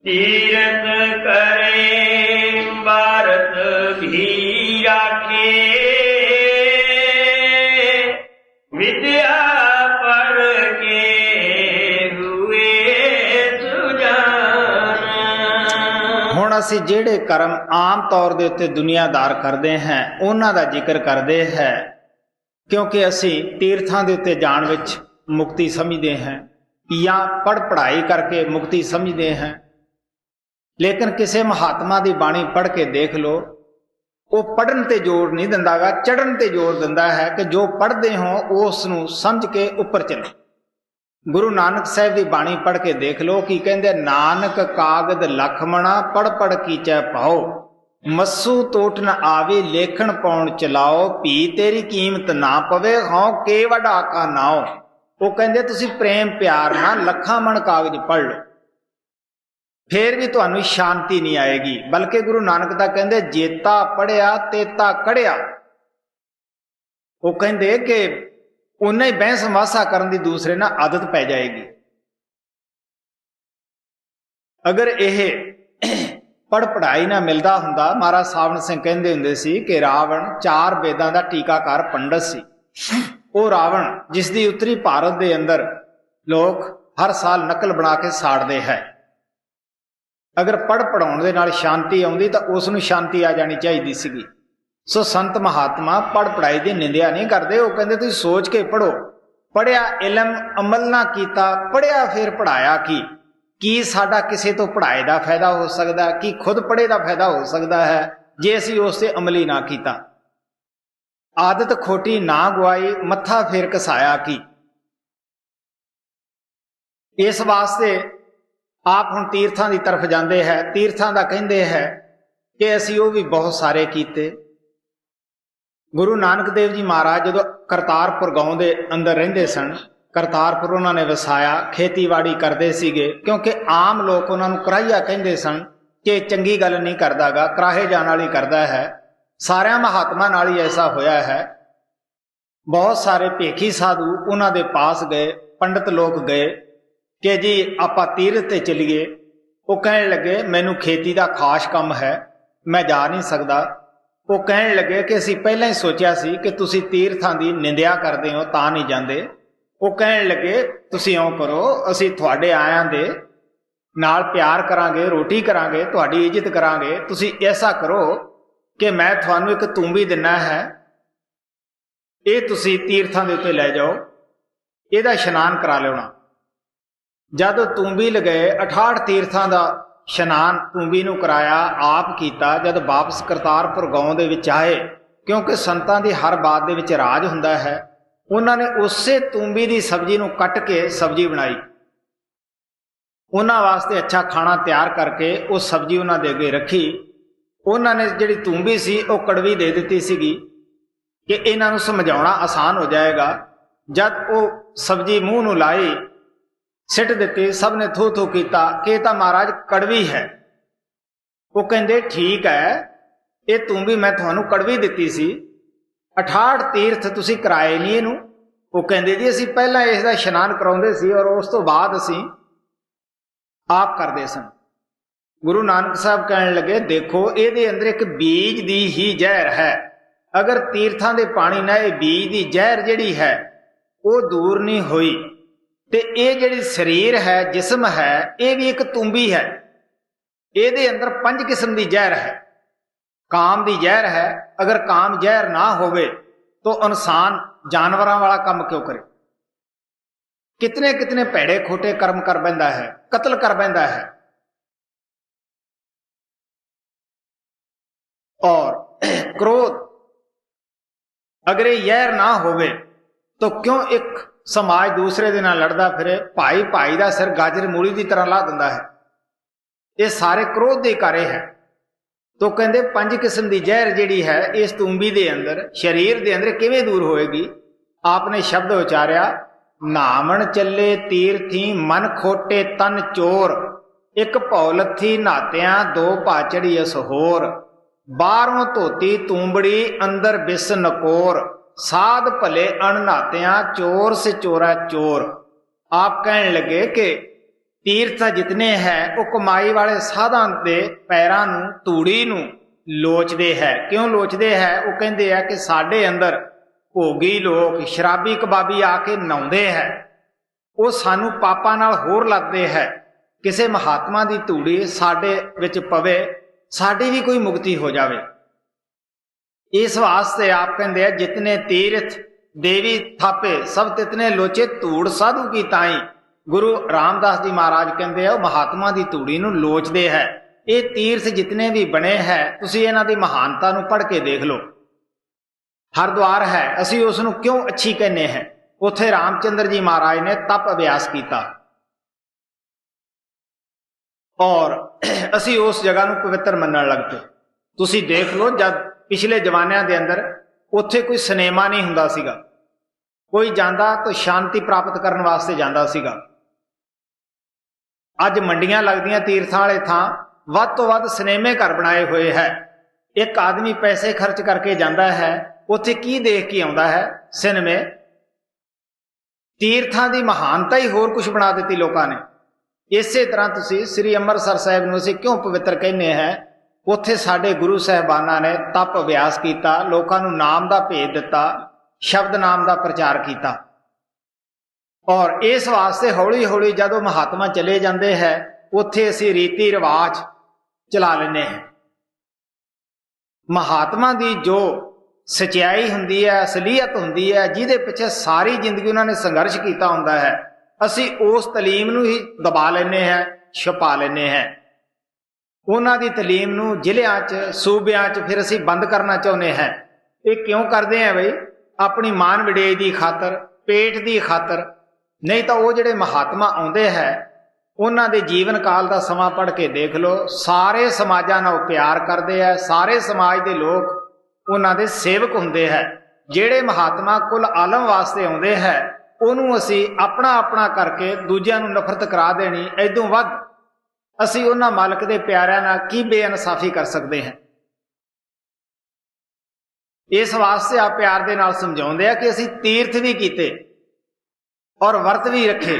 तीरथ करे भारत भी आखे, विद्या पढ़ के हुए सुजान। हुण असीं जिहड़े कर्म आम तौर दे उत्ते दुनियादार करदे हैं उन्हां दा जिक्र करदे है, क्योंकि असीं तीर्थां दे उत्ते जाण विच मुक्ति समझदे हैं या पढ़ाई करके मुक्ति समझदे हैं। लेकिन किसी महात्मा की बाणी पढ़ के देख लो, वो पढ़न ते जोर नहीं दिंदा गा, चढ़न ते जोर दिंदा है कि जो पढ़ते हो उस नूं समझ के उपर चलो। गुरु नानक साहब की बाणी पढ़ के देख लो कि कहंदे नानक कागद लखमणा पढ़ पढ़ कीचै पाओ, मस्सू टोट न आवे लेखन पाउण चलाओ, भी तेरी कीमत ना पवे हों के वडा का नाओ। वो कहंदे तुसी प्रेम प्यार नाल लखां मन कागज पढ़ लो, फिर भी तुहानू शांति नहीं आएगी। बल्कि गुरु नानक दा कहंदे जेता पढ़िया तेता कढ़िया। वो कहंदे कि उन्हें ही बहस वासा करन दी दूसरे ना आदत पै जाएगी। अगर यह पढ़ पढ़ाई ना मिलता हुंदा, महाराज सावण सिंह कहंदे हुंदे सी कि रावण 4 वेदां दा टीकाकार पंडित सी। वो रावण जिसदी उत्तरी भारत दे अंदर लोग हर साल नकल बना के साड़ते हैं। अगर पढ़ पढ़ाउण दे नाल शांति आउंदी तां उस नूं शांति आ जानी चाहिदी सीगी। सो संत महात्मा पढ़ पढ़ाई की निंदिया नहीं करते। वो कहते तुसीं सोच के पढ़ो, पढ़िया इलम अमल ना कीता, पढ़िया फिर पढ़ाया की साडा किसी तो पढ़ाई का फायदा हो सकता है, कि खुद पढ़े का फायदा हो सकता है जे असीं उस ते अमली ना कीता। आदत खोटी ना गवाई, मत्था फिर घसाया की। इस वास्ते आप हुण तीर्थां की तरफ जाते हैं। तीर्थां का कहते हैं कि असीं वो भी बहुत सारे कीते। गुरु नानक देव जी महाराज जो करतारपुर गांव के अंदर रहिंदे सन, करतारपुर उन्होंने वसाया, खेतीबाड़ी करते सीगे, क्योंकि आम लोग उन्होंने कराहिया कहते सन कि चंगी गल नहीं करता गा, कराहे जाने वाली करता है। सारे महात्मा नाल ही ऐसा होया है। बहुत सारे भेखी साधु उन्होंने पास गए, पंडित लोग गए कि जी आपां तीरथ ते चलीए। वो कहने लगे मैनू खेती का खास काम है, मैं जा नहीं सकता। वो कहने लगे कि असीं पहलां ही सोचिया सी कि तुसीं तीर्थां दी निंदिया करदे हो तां नहीं जांदे। वो कहने लगे तुसीं इउं करो, असीं तुहाडे आयां दे नाल प्यार करांगे, रोटी करांगे, तुहाडी इज्जत करांगे। तुसीं ऐसा करो कि मैं तुहानू एक तूंबी दिना है, ये तुसीं तीर्थां दे उत्ते लै जाओ, इहदा इशनान करा लेना। जद तूंबी लगाए 68 तीर्थां का इशनान तूंबी नूं कराया, आप कीता। जद वापस करतारपुर गांव दे विच आए, क्योंकि संतां दी हर बात दे विच राज हुंदा है, उन्होंने उसे तूंबी दी सब्जी नूं कट के सब्जी बनाई। उन्हां वास्ते अच्छा खाना तैयार करके वो सब्जी उन्हां दे अगे रखी। उन्होंने जिहड़ी तूंबी सी वो कड़वी दे दित्ती सीगी कि इन्हां नूं समझाउणा आसान हो जाएगा। जद वो सब्जी मूँह नूं लाई, सिट दिती, सब ने थू थू किया कि तां महाराज कड़वी है। वो कहंदे ठीक है, ये तूंबी मैं तुहानू कड़वी दिती सी, 68 तीर्थ तुसीं कराए नहीं इहनूं। वो कहंदे जी असीं पहलां इसदा इशनान कराउंदे सी और उस तो बाद असीं आप करदे सन। गुरु नानक साहब कहने लगे देखो इहदे अंदर एक बीज दी ही जहर है। अगर तीर्थां दे पानी नाल इह बीज दी जहर जिहड़ी है वो दूर नहीं हुई ते ये जिहड़ी शरीर है, जिस्म है, ये भी एक तूंबी है। ਇਹਦੇ ਅੰਦਰ 5 किस्म की जहर है। काम की जहर है। अगर काम जहर ना होवे तो इंसान जानवरां वाला काम क्यों करे? कितने कितने भैड़े खोटे कर्म कर बैठा है, कत्ल कर बैठा है। और क्रोध अगर यह ना होवे तो क्यों एक समाज दूसरे दे नाल लड़दा फिरे, भाई भाई दा सिर गाजर मूली की तरह ला दिंदा है। ये सारे क्रोध दे कारे है। तो कहते 5 किस्म की जहर जिहड़ी है इस तूंबी दे अंदर, शरीर दे अंदर किवें दूर होएगी? आपने शब्द उचारिया, नामण चले तीर्थी मन खोटे तन चोर, एक भौलथी नातिया 2 पाचड़ी असहोर, बाहरों धोती तूंबड़ी अंदर बिस नकोर, साध भले अणनातिया चोर से चोरा चोर। आप कहने लगे कि तीर्थ जितने हैं वो कमाई वाले साधां दे पैरां नूं तूड़ी नूं लोचदे है। क्यों लोचदे है? वो कहंदे है कि साडे अंदर भोगी लोग शराबी कबाबी आके नहाउंदे है, वो सानू पापां नाल होर लगदे है। किसे महात्मा दी तूड़ी साडे विच पवे, साडी भी कोई मुक्ति हो जावे। इस वास्ते आप कहंदे है जितने तीर्थ देवी थापे सब तितने लोचे, धूड़ साधु की ताई। गुरु रामदास जी महाराज कहते हैं महात्मा की धूड़ी नूं लोचदे है। ये तीर्थ जितने भी बने हैं तुसीं इन्हां दी महानता नूं पढ़ के देख लो। हरद्वार है, असीं उस नूं क्यों अच्छी कहने हैं? उत्थे रामचंद्र जी महाराज ने तप अभ्यास किया और असीं उस जगह नूं पवित्र मनण लग पे। तुसीं देख लो जब पिछले जमानिਆਂ ਦੇ अंदर उत्थे कोई सिनेमा नहीं हुंदा सीगा, कोई जांदा तो शांति प्राप्त करने वास्ते जांदा सीगा। अज मंडियां लगदियां तीर्थां वाले थां वध तो वध सिनेमे घर बनाए हुए है। एक आदमी पैसे खर्च करके जाता है, उत्थे की देख के आउंदा है? सिनेमे। तीर्थां दी महानता ही होर कुछ बना दी लोकां ने। इसे तरह तुसीं श्री अमृतसर साहिब नूं असीं क्यों पवित्र कहने हैं? उत्थे साडे गुरु साहिबाना ने तप अभ्यास किया, लोकां नूं नाम दा भेद दिता, शब्द नाम का प्रचार किया। और इस वास्ते हौली हौली जदों महात्मा चले जाते हैं उत्थे असीं रीति रिवाज चला लेने हैं। महात्मा की जो सच्चाई हुंदी है, असलीयत हुंदी है, जिहदे पिछे सारी जिंदगी उन्होंने संघर्ष किया हुंदा है, असीं उस तलीम नूं ही दबा लेने हैं, छुपा लेने हैं। उन्हां दी तलीम नूं जिलियां च सूबियां च फिर असीं बंद करना चाहुंदे हैं। ये क्यों करते हैं बई? अपनी मान वडेई की खातर, पेट की खातर। नहीं तो वो जिहड़े महात्मा आउंदे है उन्हां दे जीवन काल का समा पढ़ के देख लो, सारे समाजां नाल प्यार करते हैं, सारे समाज के लोग उन्हां दे सेवक हुंदे है। जिहड़े महात्मा कुल आलम वास्ते आउंदे है उहनूं असीं अपना अपना करके दूजिआं नूं नफरत करा देनी, ऐदों वध असीं उन्हां मालक दे प्यारिआं नाल की बेइनसाफी कर सकते हैं? इस वास्ते आप प्यार दे नाल समझाउंदे आ कि असीं तीर्थ भी कीते और वर्त भी रखे।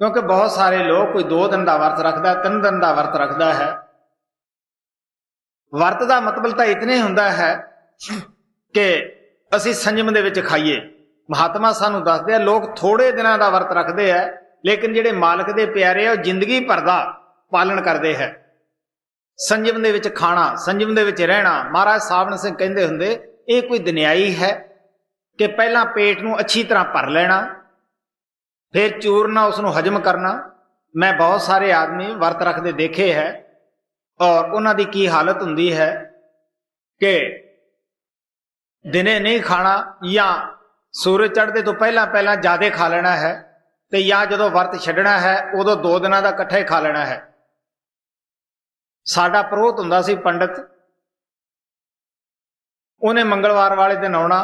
क्योंकि बहुत सारे लोग कोई 2 दिन का वर्त रखता, 3 दिन का वर्त रखता है। वर्त का मतलब तो इतने हुंदा है कि असीं संयम दे विच खाइए। महात्मा सानू दसदे लोग थोड़े दिनों का वर्त रखते हैं, लेकिन जिहड़े मालक दे प्यारे आ जिंदगी भर दा पालन करते हैं। संयम दे विच खाना, संयम दे विच रहना। महाराज सावण सिंह कहंदे हुंदे ये कोई दुनियाई है कि पहला पेट नूं अच्छी तरह भर लेना, फिर चूरना, उसनूं हजम करना। मैं बहुत सारे आदमी वर्त रखते देखे है और उन्हां दी की हालत हुंदी है कि दिने नहीं खाना या सूरज चढ़ते तो पहला पहला ज्यादा खा लेना है, तो या जदों वर्त छड्डना है उदों 2 दिनों का इकट्ठा ही खा लेना है। साडा पुरोहित हुंदा सी पंडित, उन्हें मंगलवार वाले दिन आउणा।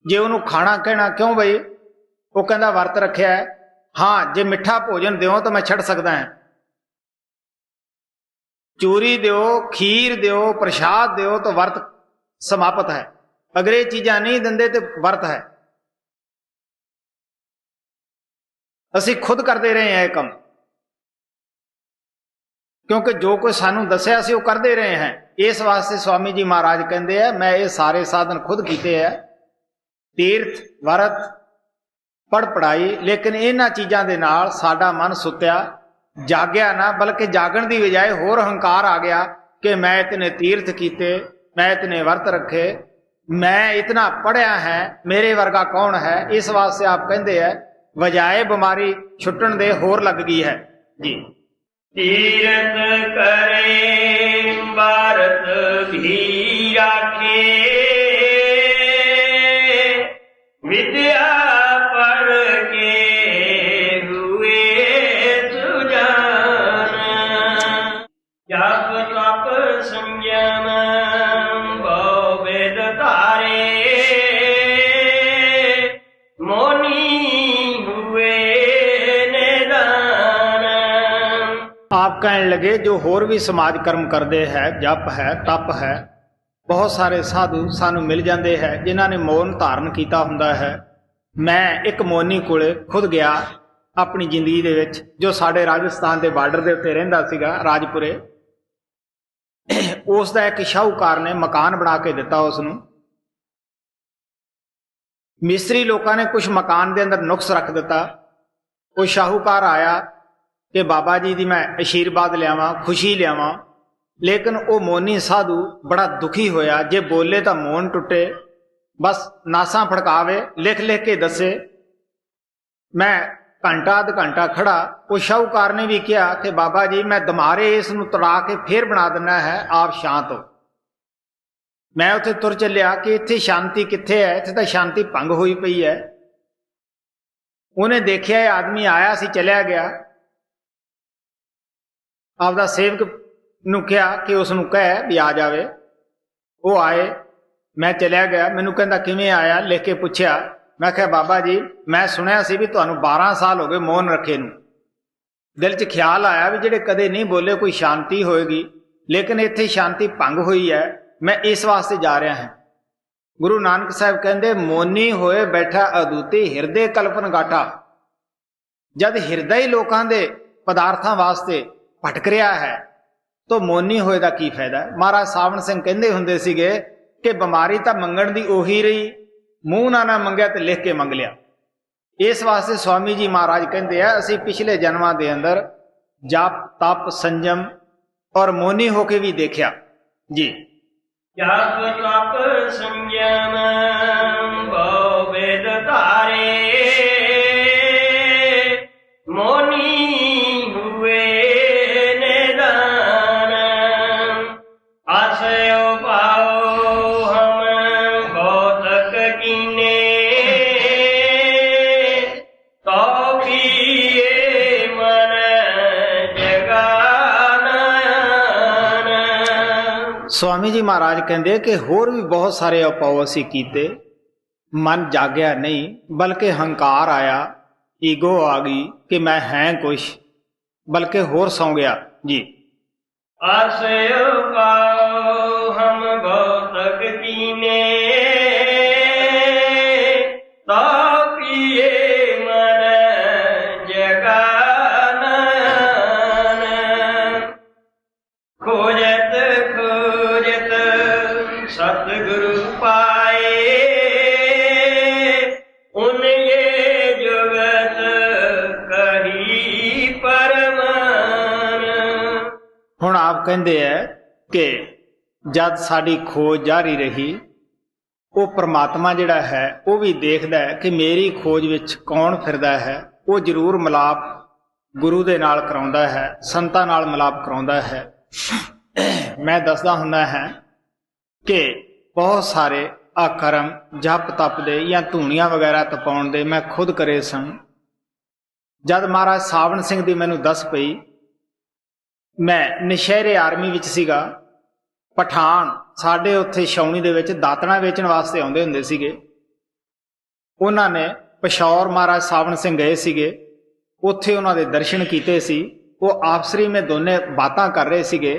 जे उन्होंने खाना कहना क्यों बई, वो कहता वर्त रखिया है। हाँ, जे मिठा भोजन दो तो मैं छड़ सकता है। चूरी दो, खीर दो, प्रसाद दो तो वर्त समाप्त है। अगर ये चीज़ां नहीं देंदे तो वर्त है। असी खुद करते रहे हैं ये काम, क्योंकि जो कोई सानू दसिया असी वो करते रहे हैं। इस वास्ते स्वामी जी महाराज कहते हैं मैं ये सारे साधन खुद किए है, तीर्थ वरत पढ़ पढ़ाई, लेकिन इन्हां चीज़ों के नाल साडा मन सुत्या, जागया ना, बल्कि जागण की बजाय होर हंकार आ गया कि मैं इतने तीर्थ किए, मैं इतने वर्त रखे, मैं इतना पढ़िया है, मेरे वर्गा कौन है। इस वास्ते आप कहते हैं वजाए बीमारी छुट्टन दे होर लग गई है जी। तीरथ करे भारत भी राखे, विद्या पढ़ के हुए सुजान, जप तप संयम बहु वेद तारे, मोनी हुए निदान। आप कहने लगे जो होर भी समाज कर्म करते हैं, जप है तप है, बहुत सारे साधु सानू मिल जाते हैं जिन्होंने मौन धारण किया हुंदा है। मैं एक मौनी कोले खुद गया अपनी जिंदगी दे विच, जो साडे राजस्थान के बार्डर के उत्ते रहिंदा सीगा, राजपुरे। उसका एक शाहूकार ने मकान बना के दिता उसनू। मिस्त्री लोगों ने कुछ मकान के अंदर नुक्स रख दिता। वो शाहूकार आया कि बाबा जी दी मैं आशीर्वाद लियावां, खुशी लियावां, लेकिन वो मौनी साधु बड़ा दुखी होया। जे बोले तो मौन टुटे, बस नासा फड़कावे, लिख लिख के दसे। मैं घंटा अध घंटा खड़ा। वो शाहूकार ने भी कहा कि बाबा जी मैं दमारे इस नूं तड़ा के फिर बना देना है, आप शांत हो। मैं उत्थे तुर चलिया कि इत्थे शांति कित्थे है, इत्थे तो शांति भंग हुई पई है। उन्हें देखिया ये आदमी आया सी, चलिया गया। आपदा सेवक नूं कहा कि उसनूं कह भी आ जावे। वो आए, मैं चलिया गया। मैनूं कहंदा किवें आया, लिख के पुछया। मैं कहा बाबा जी मैं सुनिया सी भी तुहानूं 12 साल हो गए मौन रखे नूं। दिल च ख्याल आया भी जेड़े कदे नहीं बोले कोई शांति होएगी, लेकिन इत्थे शांति भंग हुई है, मैं इस वास्ते जा रहा हां। गुरु नानक साहब कहंदे मौनी होए बैठा अदूती, हिरदे कल्पन गाठा। जद हिरदे ही लोकां दे पदार्थां वास्ते भटक रहा है तो मौनी होए दा की फायदा। महाराज सावण सिंह कहंदे हुंदे सीगे कि बीमारी तां मंगण दी ओही रही, मूँह ना मंगया ते लिख के मंग लिया। इस वास्ते स्वामी जी महाराज कहते हैं असी पिछले जन्मां दे अंदर जप तप संयम और मौनी होके भी देखा जी। जप तप संयम बहु वेद तारे, मोनी हुए निदान। आश्रय पाओ हम भौतक कीने, तो पिए मन जगान। स्वामी जी महाराज कहते कि होर भी बहुत सारे उपाव असी कीते, मन जागया नहीं, बल्कि हंकार आया, ईगो आ गई कि मैं हैं कुछ, बल्कि होर सौ गया जी। आश्रय पाओ हम भौतक कीने, तो पिए मन जगान। खोजत खोजत सतगुरु पाए, उन ये जुगत कही परमान। हुण आप कहते हैं कि जद साड़ी खोज जारी रही, वो परमात्मा जिहड़ा है वो भी देखदा है कि मेरी खोज विच कौन फिरदा है। वो जरूर मिलाप गुरु दे नाल कराउंदा है, संतां नाल मिलाप कराउंदा है। मैं दसदा हुंदा है कि बहुत सारे आ करम जप तप दे या धूणियां वगैरह तपाउण दे मैं खुद करे सन। जद महाराज सावण सिंह दी मैनूं दस पई, मैं नशहरे आर्मी विच सीगा। पठान साडे उत्थे छाउणी दे विच दातਣਾ वेचण वास्ते आउंदे हुंदे सीगे। उन्हां ने पिशौर महाराज सावण सिंह गए सीगे, उत्थे उन्हां दे दर्शन कीते सी। वो आपसरी में दोने बातां कर रहे सीगे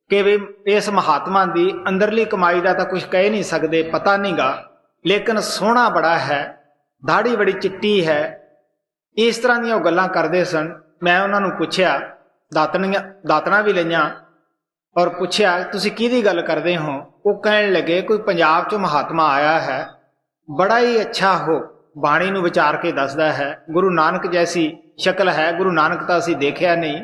कि भी इस महात्मा की अंदरली कमाई का तो कुछ कह नहीं सकते, पता नहीं गा, लेकिन सोहना बड़ा है, दाढ़ी बड़ी चिट्टी है। इस तरह दी गल्लां करते सन। मैं उन्होंने पूछया, दातना भी लईआं और पूछया तुसीं किहदी गल करदे हो। वो कहण लगे कोई पंजाब चों महात्मा आया है, बड़ा ही अच्छा हो, बाणी नूं विचार के दसदा है, गुरु नानक जैसी शक्ल है। गुरु नानक तो असीं देखिया नहीं,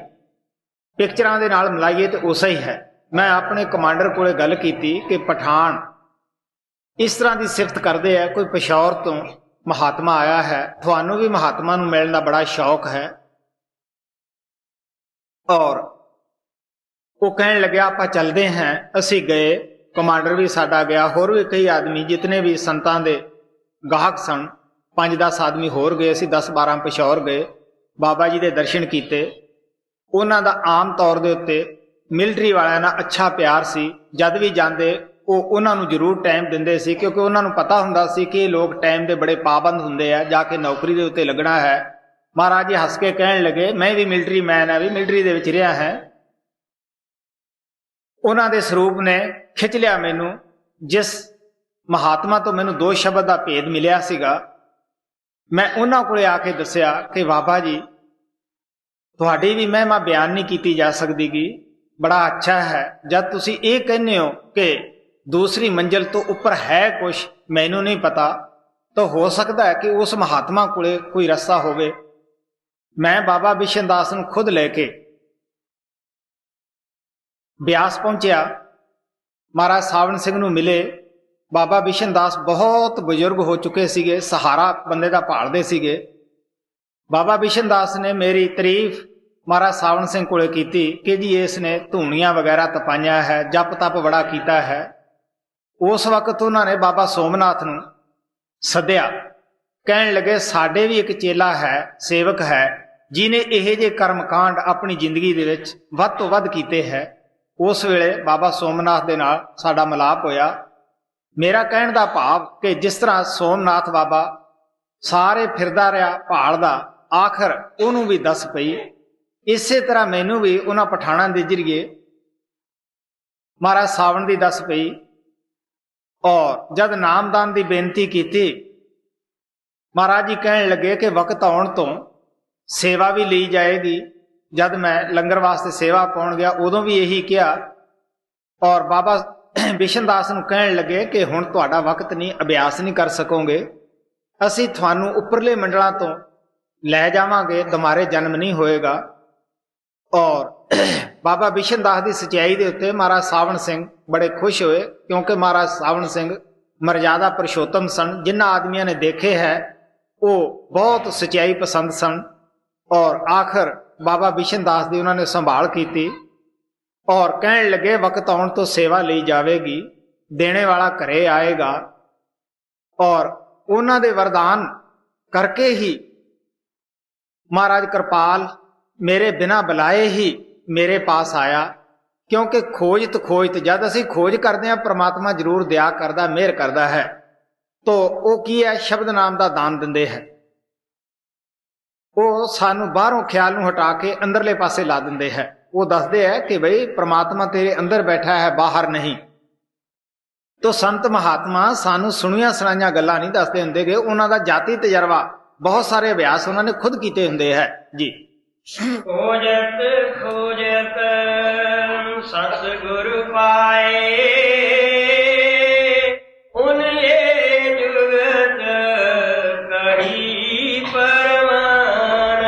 पिक्चरां दे नाल मिलाइए तो उसा ही है। मैं अपने कमांडर कोले गल कीती कि पठान ਇਸ ਤਰ੍ਹਾਂ ਦੀ ਸਿਫਤ ਕਰਦੇ ਆ। ਕੋਈ ਪਿਸ਼ੌਰ ਤੋਂ ਮਹਾਤਮਾ ਆਇਆ ਹੈ, ਤੁਹਾਨੂੰ ਵੀ ਮਹਾਤਮਾ ਨੂੰ ਮਿਲਣ ਦਾ ਬੜਾ ਸ਼ੌਕ ਹੈ। ਔਰ ਉਹ ਕਹਿਣ ਲੱਗਿਆ ਆਪਾਂ ਚੱਲਦੇ ਹਾਂ। ਅਸੀਂ ਗਏ, ਕਮਾਂਡਰ ਵੀ ਸਾਡਾ ਗਿਆ, ਹੋਰ ਵੀ ਕਈ ਆਦਮੀ, ਜਿਤਨੇ ਵੀ ਸੰਤਾਂ ਦੇ ਗਾਹਕ ਸਨ, 5-10 ਆਦਮੀ ਹੋਰ ਗਏ। ਅਸੀਂ 10-12 ਪਿਸ਼ੌਰ ਗਏ, ਬਾਬਾ ਜੀ ਦੇ ਦਰਸ਼ਨ ਕੀਤੇ। ਉਹਨਾਂ ਦਾ ਆਮ ਤੌਰ ਦੇ ਉੱਤੇ ਮਿਲਟਰੀ ਵਾਲਿਆਂ ਨਾਲ ਅੱਛਾ ਪਿਆਰ ਸੀ। ਜਦ ਵੀ ਜਾਂਦੇ ਉਹ ਉਹਨਾਂ ਨੂੰ ਜ਼ਰੂਰ ਟਾਈਮ ਦਿੰਦੇ ਸੀ, ਕਿਉਂਕਿ ਉਹਨਾਂ ਨੂੰ ਪਤਾ ਹੁੰਦਾ ਸੀ ਕਿ ਇਹ ਲੋਕ ਟਾਈਮ ਦੇ ਬੜੇ ਪਾਬੰਦ ਹੁੰਦੇ ਆ, ਜਾ ਕੇ ਨੌਕਰੀ ਦੇ ਉੱਤੇ ਲੱਗਣਾ ਹੈ। ਮਹਾਰਾਜ ਜੀ ਹੱਸ ਕੇ ਕਹਿਣ ਲੱਗੇ, ਮੈਂ ਵੀ ਮਿਲਟਰੀ ਮੈਨ ਆ, ਵੀ ਮਿਲਟਰੀ ਦੇ ਵਿੱਚ ਰਿਹਾ ਹੈ। ਉਹਨਾਂ ਦੇ ਸਰੂਪ ਨੇ ਖਿੱਚ ਲਿਆ ਮੈਨੂੰ। ਜਿਸ ਮਹਾਤਮਾ ਤੋਂ ਮੈਨੂੰ 2 ਸ਼ਬਦ ਦਾ ਭੇਦ ਮਿਲਿਆ ਸੀਗਾ, ਮੈਂ ਉਹਨਾਂ ਕੋਲੇ ਆ ਕੇ ਦੱਸਿਆ ਕਿ ਬਾਬਾ ਜੀ ਤੁਹਾਡੀ ਵੀ ਮਹਿਮਾ ਬਿਆਨ ਨਹੀਂ ਕੀਤੀ ਜਾ ਸਕਦੀ ਗੀ। ਬੜਾ ਅੱਛਾ ਹੈ ਜਦ ਤੁਸੀਂ ਇਹ ਕਹਿੰਦੇ ਹੋ ਕਿ ਦੂਸਰੀ ਮੰਜ਼ਿਲ ਤੋਂ ਉੱਪਰ ਹੈ ਕੁਛ, ਮੈਨੂੰ ਨਹੀਂ ਪਤਾ, ਤਾਂ ਹੋ ਸਕਦਾ ਹੈ ਕਿ ਉਸ ਮਹਾਤਮਾ ਕੋਲੇ ਕੋਈ ਰਸਤਾ ਹੋਵੇ। ਮੈਂ ਬਾਬਾ ਬਿਸ਼ਨ ਦਾਸ ਨੂੰ ਖੁਦ ਲੈ ਕੇ ਬਿਆਸ ਪਹੁੰਚਿਆ, ਮਹਾਰਾਜ ਸਾਵਣ ਸਿੰਘ ਨੂੰ ਮਿਲੇ। ਬਾਬਾ ਬਿਸ਼ਨ ਦਾਸ ਬਹੁਤ ਬਜ਼ੁਰਗ ਹੋ ਚੁੱਕੇ ਸੀਗੇ, ਸਹਾਰਾ ਬੰਦੇ ਦਾ ਭਾਲਦੇ ਸੀਗੇ। ਬਾਬਾ ਬਿਸ਼ਨ ਦਾਸ ਨੇ ਮੇਰੀ ਤਾਰੀਫ ਮਹਾਰਾਜ ਸਾਵਣ ਸਿੰਘ ਕੋਲੇ ਕੀਤੀ ਕਿ ਜੀ ਇਸ ਨੇ ਧੂਣੀਆਂ ਵਗੈਰਾ ਤਪਾਈਆਂ ਹੈ, ਜਪ ਤਪ ਬੜਾ ਕੀਤਾ ਹੈ। ਉਸ ਵਕਤ ਉਹਨਾਂ ਨੇ ਬਾਬਾ ਸੋਮਨਾਥ ਨੂੰ ਸੱਦਿਆ, ਕਹਿਣ ਲੱਗੇ ਸਾਡੇ ਵੀ ਇੱਕ ਚੇਲਾ ਹੈ, ਸੇਵਕ ਹੈ, ਜਿਹਨੇ ਇਹ ਜਿਹੇ ਕਰਮਕਾਂਡ ਆਪਣੀ ਜ਼ਿੰਦਗੀ ਦੇ ਵਿੱਚ ਵੱਧ ਤੋਂ ਵੱਧ ਕੀਤੇ ਹੈ। ਉਸ ਵੇਲੇ ਬਾਬਾ ਸੋਮਨਾਥ ਦੇ ਨਾਲ ਸਾਡਾ ਮਿਲਾਪ ਹੋਇਆ। ਮੇਰਾ ਕਹਿਣ ਦਾ ਭਾਵ ਕਿ ਜਿਸ ਤਰ੍ਹਾਂ ਸੋਮਨਾਥ ਬਾਬਾ ਸਾਰੇ ਫਿਰਦਾ ਰਿਹਾ ਭਾਲਦਾ, ਆਖਰ ਉਹਨੂੰ ਵੀ ਦੱਸ ਪਈ, ਇਸੇ ਤਰ੍ਹਾਂ ਮੈਨੂੰ ਵੀ ਉਹਨਾਂ ਪਠਾਣਾਂ ਦੇ ਜ਼ਰੀਏ ਮਹਾਰਾਜ ਸਾਵਣ ਦੀ ਦੱਸ ਪਈ। ਔਰ ਜਦ ਨਾਮਦਾਨ ਦੀ ਬੇਨਤੀ ਕੀਤੀ, ਮਹਾਰਾਜ ਜੀ ਕਹਿਣ ਲੱਗੇ ਕਿ ਵਕਤ ਆਉਣ ਤੋਂ ਸੇਵਾ ਵੀ ਲਈ ਜਾਏਗੀ। ਜਦ ਮੈਂ ਲੰਗਰ ਵਾਸਤੇ ਸੇਵਾ ਪਾਉਣ ਗਿਆ ਉਦੋਂ ਵੀ ਇਹੀ ਕਿਹਾ। ਔਰ ਬਾਬਾ ਬਿਸ਼ਨ ਦਾਸ ਨੂੰ ਕਹਿਣ ਲੱਗੇ ਕਿ ਹੁਣ ਤੁਹਾਡਾ ਵਕਤ ਨਹੀਂ, ਅਭਿਆਸ ਨਹੀਂ ਕਰ ਸਕੋਗੇ, ਅਸੀਂ ਤੁਹਾਨੂੰ ਉੱਪਰਲੇ ਮੰਡਲਾਂ ਤੋਂ ਲੈ ਜਾਵਾਂਗੇ, ਦੁਬਾਰੇ ਜਨਮ ਨਹੀਂ ਹੋਏਗਾ। ਔਰ ਬਾਬਾ ਬਿਸ਼ਨ ਦਾਸ ਦੀ ਸਚਾਈ ਦੇ ਉੱਤੇ ਮਹਾਰਾਜ ਸਾਵਣ ਸਿੰਘ ਬੜੇ ਖੁਸ਼ ਹੋਏ, ਕਿਉਂਕਿ ਮਹਾਰਾਜ ਸਾਵਣ ਸਿੰਘ ਮਰਜ਼ਾਦਾ ਪੁਰਸ਼ੋਤਮ ਸਨ। ਜਿਨ੍ਹਾਂ ਆਦਮੀਆਂ ਨੇ ਦੇਖੇ ਹੈ ਉਹ ਬਹੁਤ ਸਚਾਈ ਪਸੰਦ ਸਨ। ਔਰ ਆਖਰ ਬਾਬਾ ਬਿਸ਼ਨ ਦਾਸ ਦੀ ਉਹਨਾਂ ਨੇ ਸੰਭਾਲ ਕੀਤੀ। ਔਰ ਕਹਿਣ ਲੱਗੇ ਵਕਤ ਆਉਣ ਤੋਂ ਸੇਵਾ ਲਈ ਜਾਵੇਗੀ, ਦੇਣੇ ਵਾਲਾ ਘਰੇ ਆਏਗਾ। ਔਰ ਉਹਨਾਂ ਦੇ ਵਰਦਾਨ ਕਰਕੇ ਹੀ ਮਹਾਰਾਜ ਕਿਰਪਾਲ ਮੇਰੇ ਬਿਨਾਂ ਬੁਲਾਏ ਹੀ ਮੇਰੇ ਪਾਸ ਆਇਆ। ਕਿਉਂਕਿ ਖੋਜਤ ਜਦ ਅਸੀਂ ਖੋਜ ਕਰਦੇ ਹਾਂ, ਪ੍ਰਮਾਤਮਾ ਜ਼ਰੂਰ ਦਇਆ ਕਰਦਾ, ਮਿਹਰ ਕਰਦਾ ਹੈ। ਤੋ ਉਹ ਕੀ ਹੈ, ਸ਼ਬਦ ਨਾਮ ਦਾ ਦਾਨ ਦਿੰਦੇ ਹੈ। ਉਹ ਸਾਨੂੰ ਬਾਹਰੋਂ ਖਿਆਲ ਨੂੰ ਹਟਾ ਕੇ ਅੰਦਰਲੇ ਪਾਸੇ ਲਾ ਦਿੰਦੇ ਹੈ। ਉਹ ਦੱਸਦੇ ਹੈ ਕਿ ਬਈ ਪ੍ਰਮਾਤਮਾ ਤੇਰੇ ਅੰਦਰ ਬੈਠਾ ਹੈ, ਬਾਹਰ ਨਹੀਂ। ਤੋ ਸੰਤ ਮਹਾਤਮਾ ਸਾਨੂੰ ਸੁਣੀਆਂ ਸੁਣਾਈਆਂ ਗੱਲਾਂ ਨਹੀਂ ਦੱਸਦੇ ਹੁੰਦੇ ਗੇ, ਉਹਨਾਂ ਦਾ ਜਾਤੀ ਤਜਰਬਾ, ਬਹੁਤ ਸਾਰੇ ਅਭਿਆਸ ਉਹਨਾਂ ਨੇ ਖੁਦ ਕੀਤੇ ਹੁੰਦੇ ਹੈ ਜੀ। ਖੋਜਤ ਖੋਜਤ ਸਤਿਗੁਰ ਪਾਏ, ਉਨ ਇਹ ਜੁਗਤ ਕਹੀ ਪਰਮਾਨ।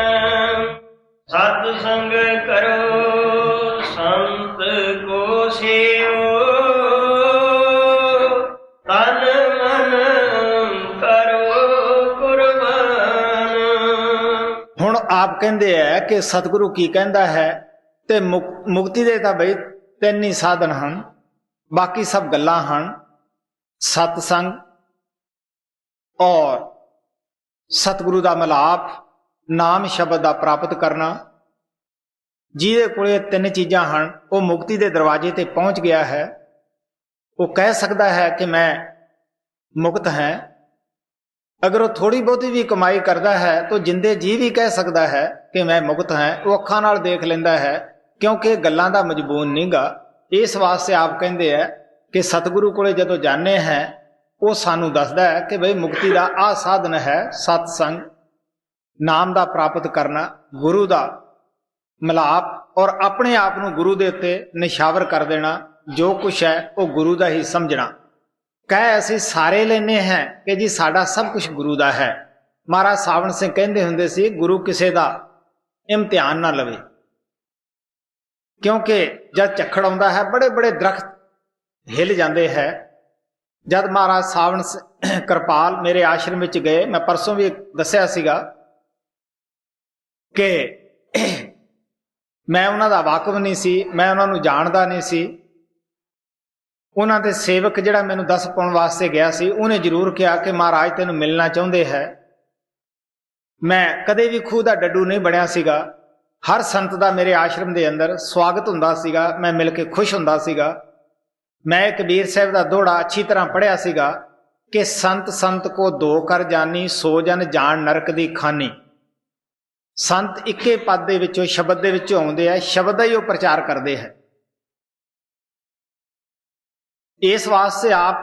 ਸਤ ਸੰਗ ਕਰੋ ਸੰਤ ਕੋ ਸੇਵੋ, ਤਨ ਮਨ ਕਰੋ ਕੁਰਬਾਨ। ਹੁਣ ਆਪ ਕਹਿੰਦੇ ਹੈ ਕਿ ਸਤਿਗੁਰੂ ਕੀ ਕਹਿੰਦਾ ਹੈ, ਤੇ ਮੁਕਤੀ ਦੇ ਤਾਂ ਬਈ 3 ਹੀ ਸਾਧਨ ਹਨ, ਬਾਕੀ ਸਭ ਗੱਲਾਂ ਹਨ। ਸਤ ਸੰਗ ਔਰ ਸਤਿਗੁਰੂ ਦਾ ਮਿਲਾਪ, ਨਾਮ ਸ਼ਬਦ ਦਾ ਪ੍ਰਾਪਤ ਕਰਨਾ। ਜਿਹਦੇ ਕੋਲੇ 3 ਚੀਜ਼ਾਂ ਹਨ ਉਹ ਮੁਕਤੀ ਦੇ ਦਰਵਾਜ਼ੇ ਤੇ ਪਹੁੰਚ ਗਿਆ ਹੈ। ਉਹ ਕਹਿ ਸਕਦਾ ਹੈ ਕਿ ਮੈਂ ਮੁਕਤ ਹਾਂ। ਅਗਰ ਉਹ ਥੋੜੀ ਬਹੁਤੀ ਵੀ ਕਮਾਈ ਕਰਦਾ ਹੈ ਤਾਂ ਜਿੰਦੇ ਜੀ ਵੀ ਕਹਿ ਸਕਦਾ ਹੈ ਕਿ ਮੈਂ ਮੁਕਤ ਹਾਂ। ਉਹ ਅੱਖਾਂ ਨਾਲ ਦੇਖ ਲੈਂਦਾ ਹੈ, ਕਿਉਂਕਿ ਗੱਲਾਂ ਦਾ ਮਜਬੂਨ ਨਹੀਂਗਾ। ਇਸ ਵਾਸਤੇ ਆਪ ਕਹਿੰਦੇ ਹੈ ਕਿ ਸਤਿਗੁਰੂ ਕੋਲੇ ਜਦੋਂ ਜਾਂਦੇ ਹਾਂ ਉਹ ਸਾਨੂੰ ਦੱਸਦਾ ਹੈ ਕਿ ਬਈ ਮੁਕਤੀ ਦਾ ਆਹ ਸਾਧਨ ਹੈ, ਸਤ ਸੰਗ, ਨਾਮ ਦਾ ਪ੍ਰਾਪਤ ਕਰਨਾ, ਗੁਰੂ ਦਾ ਮਿਲਾਪ, ਔਰ ਆਪਣੇ ਆਪ ਨੂੰ ਗੁਰੂ ਦੇ ਉੱਤੇ ਨਿਸ਼ਾਵਰ ਕਰ ਦੇਣਾ। ਜੋ ਕੁਛ ਹੈ ਉਹ ਗੁਰੂ ਦਾ ਹੀ ਸਮਝਣਾ। ਕਹਿ ਅਸੀਂ ਸਾਰੇ ਲੈਨੇ ਹਾਂ ਕਿ ਜੀ ਸਾਡਾ ਸਭ ਕੁਝ ਗੁਰੂ ਦਾ ਹੈ। ਮਹਾਰਾਜ ਸਾਵਣ ਸਿੰਘ ਕਹਿੰਦੇ ਹੁੰਦੇ ਸੀ, ਗੁਰੂ ਕਿਸੇ ਦਾ ਇਮਤਿਹਾਨ ਨਾ ਲਵੇ, ਕਿਉਂਕਿ ਜਦ ਝੱਖੜ ਆਉਂਦਾ ਹੈ ਬੜੇ ਬੜੇ ਦਰਖਤ ਹਿੱਲ ਜਾਂਦੇ ਹੈ, ਜਦ ਮਹਾਰਾਜ ਸਾਵਣ ਕਿਰਪਾਲ ਮੇਰੇ ਆਸ਼ਰਮ ਵਿੱਚ ਗਏ, ਮੈਂ ਪਰਸੋਂ ਵੀ ਦੱਸਿਆ ਸੀਗਾ ਕਿ ਮੈਂ ਉਹਨਾਂ ਦਾ ਵਾਕਫ ਨਹੀਂ ਸੀ, ਮੈਂ ਉਹਨਾਂ ਨੂੰ ਜਾਣਦਾ ਨਹੀਂ ਸੀ। ਉਹਨਾਂ ਦੇ ਸੇਵਕ ਜਿਹੜਾ ਮੈਨੂੰ ਦੱਸ ਪਾਉਣ ਵਾਸਤੇ ਗਿਆ ਸੀ, ਉਹਨੇ ਜ਼ਰੂਰ ਕਿਹਾ ਕਿ ਮਹਾਰਾਜ ਤੈਨੂੰ ਮਿਲਣਾ ਚਾਹੁੰਦੇ ਹੈ। ਮੈਂ ਕਦੇ ਵੀ ਖੂਹ ਦਾ ਡੱਡੂ ਨਹੀਂ ਬਣਿਆ ਸੀਗਾ। ਹਰ ਸੰਤ ਦਾ ਮੇਰੇ ਆਸ਼ਰਮ ਦੇ ਅੰਦਰ ਸਵਾਗਤ ਹੁੰਦਾ ਸੀਗਾ, ਮੈਂ ਮਿਲ ਕੇ ਖੁਸ਼ ਹੁੰਦਾ ਸੀਗਾ। ਮੈਂ ਕਬੀਰ ਸਾਹਿਬ ਦਾ ਦੋੜਾ ਅੱਛੀ ਤਰ੍ਹਾਂ ਪੜ੍ਹਿਆ ਸੀਗਾ ਕਿ ਸੰਤ ਸੰਤ ਕੋ ਦੋ ਕਰ ਜਾਨੀ, ਸੋ ਜਨ ਜਾਣ ਨਰਕ ਦੀ ਖਾਨੀ। ਸੰਤ ਇੱਕੇ ਪਦ ਦੇ ਵਿੱਚੋਂ, ਸ਼ਬਦ ਦੇ ਵਿੱਚੋਂ ਆਉਂਦੇ ਆ, ਸ਼ਬਦ ਦਾ ਹੀ ਉਹ ਪ੍ਰਚਾਰ ਕਰਦੇ ਹੈ। ਇਸ ਵਾਸਤੇ ਆਪ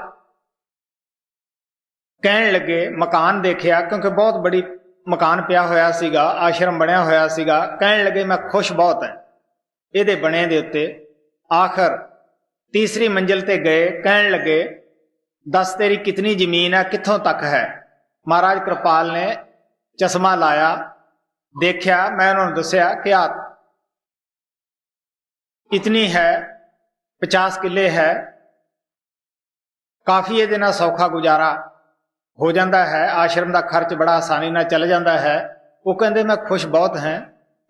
ਕਹਿਣ ਲੱਗੇ, ਮਕਾਨ ਦੇਖਿਆ, ਕਿਉਂਕਿ ਬਹੁਤ ਬੜੀ ਮਕਾਨ ਪਿਆ ਹੋਇਆ ਸੀਗਾ, ਆਸ਼ਰਮ ਬਣਿਆ ਹੋਇਆ ਸੀਗਾ। ਕਹਿਣ ਲੱਗੇ ਮੈਂ ਖੁਸ਼ ਬਹੁਤ ਹੈ ਇਹਦੇ ਬਣੇ ਦੇ ਉੱਤੇ। ਆਖਰ ਤੀਸਰੀ ਮੰਜ਼ਿਲ ਤੇ ਗਏ, ਕਹਿਣ ਲੱਗੇ ਦੱਸ ਤੇਰੀ ਕਿਤਨੀ ਜ਼ਮੀਨ ਹੈ, ਕਿੱਥੋਂ ਤੱਕ ਹੈ। ਮਹਾਰਾਜ ਕਿਰਪਾਲ ਨੇ ਚਸ਼ਮਾ ਲਾਇਆ, ਦੇਖਿਆ, ਮੈਂ ਉਹਨਾਂ ਨੂੰ ਦੱਸਿਆ ਕਿ ਆ ਇਤਨੀ ਹੈ, 50 ਕਿੱਲੇ ਹੈ, ਕਾਫੀ ਇਹਦੇ ਨਾਲ ਸੌਖਾ ਗੁਜ਼ਾਰਾ ਹੋ ਜਾਂਦਾ ਹੈ, ਆਸ਼ਰਮ ਦਾ ਖਰਚ ਬੜਾ ਆਸਾਨੀ ਨਾਲ ਚੱਲ ਜਾਂਦਾ ਹੈ। ਉਹ ਕਹਿੰਦੇ ਮੈਂ ਖੁਸ਼ ਬਹੁਤ ਹਾਂ,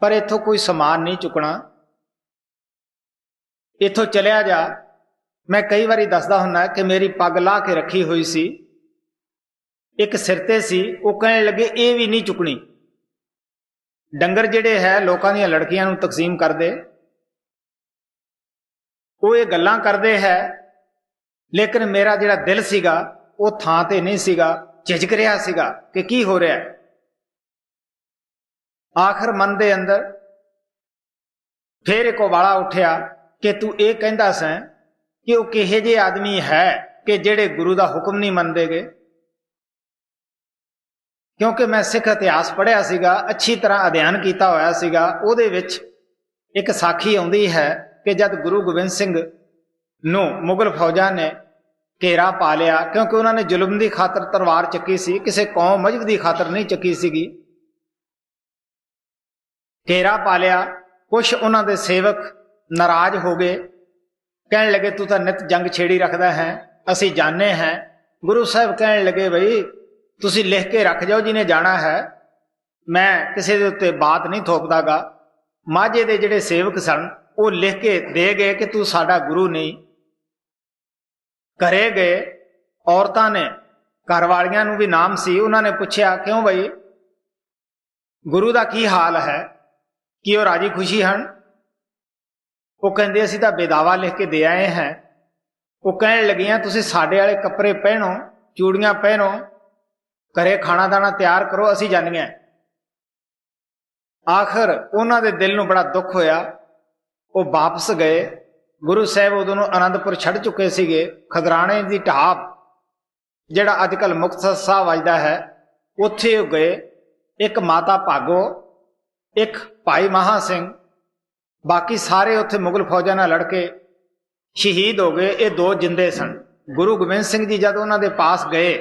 ਪਰ ਇੱਥੋਂ ਕੋਈ ਸਮਾਨ ਨਹੀਂ ਚੁੱਕਣਾ, ਇੱਥੋਂ ਚਲਿਆ ਜਾ। ਮੈਂ ਕਈ ਵਾਰੀ ਦੱਸਦਾ ਹੁੰਦਾ ਕਿ ਮੇਰੀ ਪੱਗ ਲਾਹ ਕੇ ਰੱਖੀ ਹੋਈ ਸੀ, ਇੱਕ ਸਿਰ ਤੇ ਸੀ। ਉਹ ਕਹਿਣ ਲੱਗੇ ਇਹ ਵੀ ਨਹੀਂ ਚੁੱਕਣੀ। ਡੰਗਰ ਜਿਹੜੇ ਹੈ ਲੋਕਾਂ ਦੀਆਂ ਲੜਕੀਆਂ ਨੂੰ ਤਕਸੀਮ ਕਰਦੇ, ਉਹ ਇਹ ਗੱਲਾਂ ਕਰਦੇ ਹੈ, ਲੇਕਿਨ ਮੇਰਾ ਜਿਹੜਾ ਦਿਲ ਸੀਗਾ ਉਹ ਥਾਂ ਤੇ ਨਹੀਂ ਸੀਗਾ, ਝਿਜਕ ਰਿਹਾ ਸੀਗਾ ਕਿ ਕੀ ਹੋ ਰਿਹਾ। ਆਖਰ ਮਨ ਦੇ ਅੰਦਰ ਫੇਰ ਇੱਕ ਉਬਾਲਾ ਉੱਠਿਆ ਕਿ ਤੂੰ ਇਹ ਕਹਿੰਦਾ ਸੈਂ ਕਿ ਉਹ ਕਿਹੇ ਜਿਹੇ ਆਦਮੀ ਹੈ ਕਿ ਜਿਹੜੇ ਗੁਰੂ ਦਾ ਹੁਕਮ ਨਹੀਂ ਮੰਨਦੇਗੇ। ਕਿਉਂਕਿ ਮੈਂ ਸਿੱਖ ਇਤਿਹਾਸ ਪੜ੍ਹਿਆ ਸੀਗਾ, ਅੱਛੀ ਤਰ੍ਹਾਂ ਅਧਿਐਨ ਕੀਤਾ ਹੋਇਆ ਸੀਗਾ। ਉਹਦੇ ਵਿੱਚ ਇੱਕ ਸਾਖੀ ਆਉਂਦੀ ਹੈ ਕਿ ਜਦ ਗੁਰੂ ਗੋਬਿੰਦ ਸਿੰਘ ਨੂੰ ਮੁਗਲ ਫੌਜਾਂ ਨੇ ਘੇਰਾ ਪਾ ਲਿਆ, ਕਿਉਂਕਿ ਉਹਨਾਂ ਨੇ ਜ਼ੁਲਮ ਦੀ ਖਾਤਰ ਤਲਵਾਰ ਚੱਕੀ ਸੀ, ਕਿਸੇ ਕੌਮ ਮਜ਼ਹਬ ਦੀ ਖਾਤਰ ਨਹੀਂ ਚੱਕੀ ਸੀਗੀ। ਘੇਰਾ ਪਾ ਲਿਆ, ਕੁਛ ਉਹਨਾਂ ਦੇ ਸੇਵਕ ਨਾਰਾਜ਼ ਹੋ ਗਏ, ਕਹਿਣ ਲੱਗੇ ਤੂੰ ਤਾਂ ਨਿਤ ਜੰਗ ਛੇੜੀ ਰੱਖਦਾ ਹੈ, ਅਸੀਂ ਜਾਣੇ ਹਾਂ। ਗੁਰੂ ਸਾਹਿਬ ਕਹਿਣ ਲੱਗੇ ਬਈ ਤੁਸੀਂ ਲਿਖ ਕੇ ਰੱਖ ਜਾਓ, ਜਿਹਨੇ ਜਾਣਾ ਹੈ, ਮੈਂ ਕਿਸੇ ਦੇ ਉੱਤੇ ਬਾਤ ਨਹੀਂ ਥੋਪਦਾਗਾ। ਮਾਝੇ ਦੇ ਜਿਹੜੇ ਸੇਵਕ ਸਨ ਉਹ ਲਿਖ ਕੇ ਦੇ ਗਏ ਕਿ ਤੂੰ ਸਾਡਾ ਗੁਰੂ ਨਹੀਂ। ਘਰੇ ਗਏ, ਔਰਤਾਂ ਨੇ, ਘਰ ਵਾਲੀਆਂ ਨੂੰ ਵੀ ਨਾਮ ਸੀ, ਉਹਨਾਂ ਨੇ ਪੁੱਛਿਆ ਕਿਉਂ ਬਈ ਗੁਰੂ ਦਾ ਕੀ ਹਾਲ ਹੈ, ਕੀ ਉਹ ਰਾਜੀ ਖੁਸ਼ੀ ਹਨ। ਉਹ ਕਹਿੰਦੇ ਅਸੀਂ ਤਾਂ ਬੇਦਾਵਾ ਲਿਖ ਕੇ ਦੇ ਆਏ ਹਾਂ। ਉਹ ਕਹਿਣ ਲੱਗੀਆਂ ਤੁਸੀਂ ਸਾਡੇ ਵਾਲੇ ਕੱਪੜੇ ਪਹਿਨੋ, ਚੂੜੀਆਂ ਪਹਿਨੋ, ਘਰੇ ਖਾਣਾ ਦਾਣਾ ਤਿਆਰ ਕਰੋ, ਅਸੀਂ ਜਾਂਦੀਆਂ। ਆਖਰ ਉਹਨਾਂ ਦੇ ਦਿਲ ਨੂੰ ਬੜਾ ਦੁੱਖ ਹੋਇਆ, ਉਹ ਵਾਪਸ ਗਏ। ਗੁਰੂ ਸਾਹਿਬ ਉਦੋਂ ਨੂੰ ਆਨੰਦਪੁਰ ਛੱਡ ਚੁੱਕੇ ਸੀਗੇ। ਖਦਰਾਣੇ ਦੀ ਢਾਬ ਜਿਹੜਾ ਅੱਜ ਕੱਲ੍ਹ ਮੁਕਤਸਰ ਸਾਹਿਬ ਵੱਜਦਾ ਹੈ, ਉੱਥੇ ਉਹ ਗਏ। ਇੱਕ ਮਾਤਾ ਭਾਗੋ, ਇੱਕ ਭਾਈ ਮਹਾ ਸਿੰਘ, ਬਾਕੀ ਸਾਰੇ ਉੱਥੇ ਮੁਗਲ ਫੌਜਾਂ ਨਾਲ ਲੜ ਕੇ ਸ਼ਹੀਦ ਹੋ ਗਏ। ਇਹ ਦੋ ਜਿੰਦੇ ਸਨ। ਗੁਰੂ ਗੋਬਿੰਦ ਸਿੰਘ ਜੀ ਜਦ ਉਹਨਾਂ ਦੇ ਪਾਸ ਗਏ,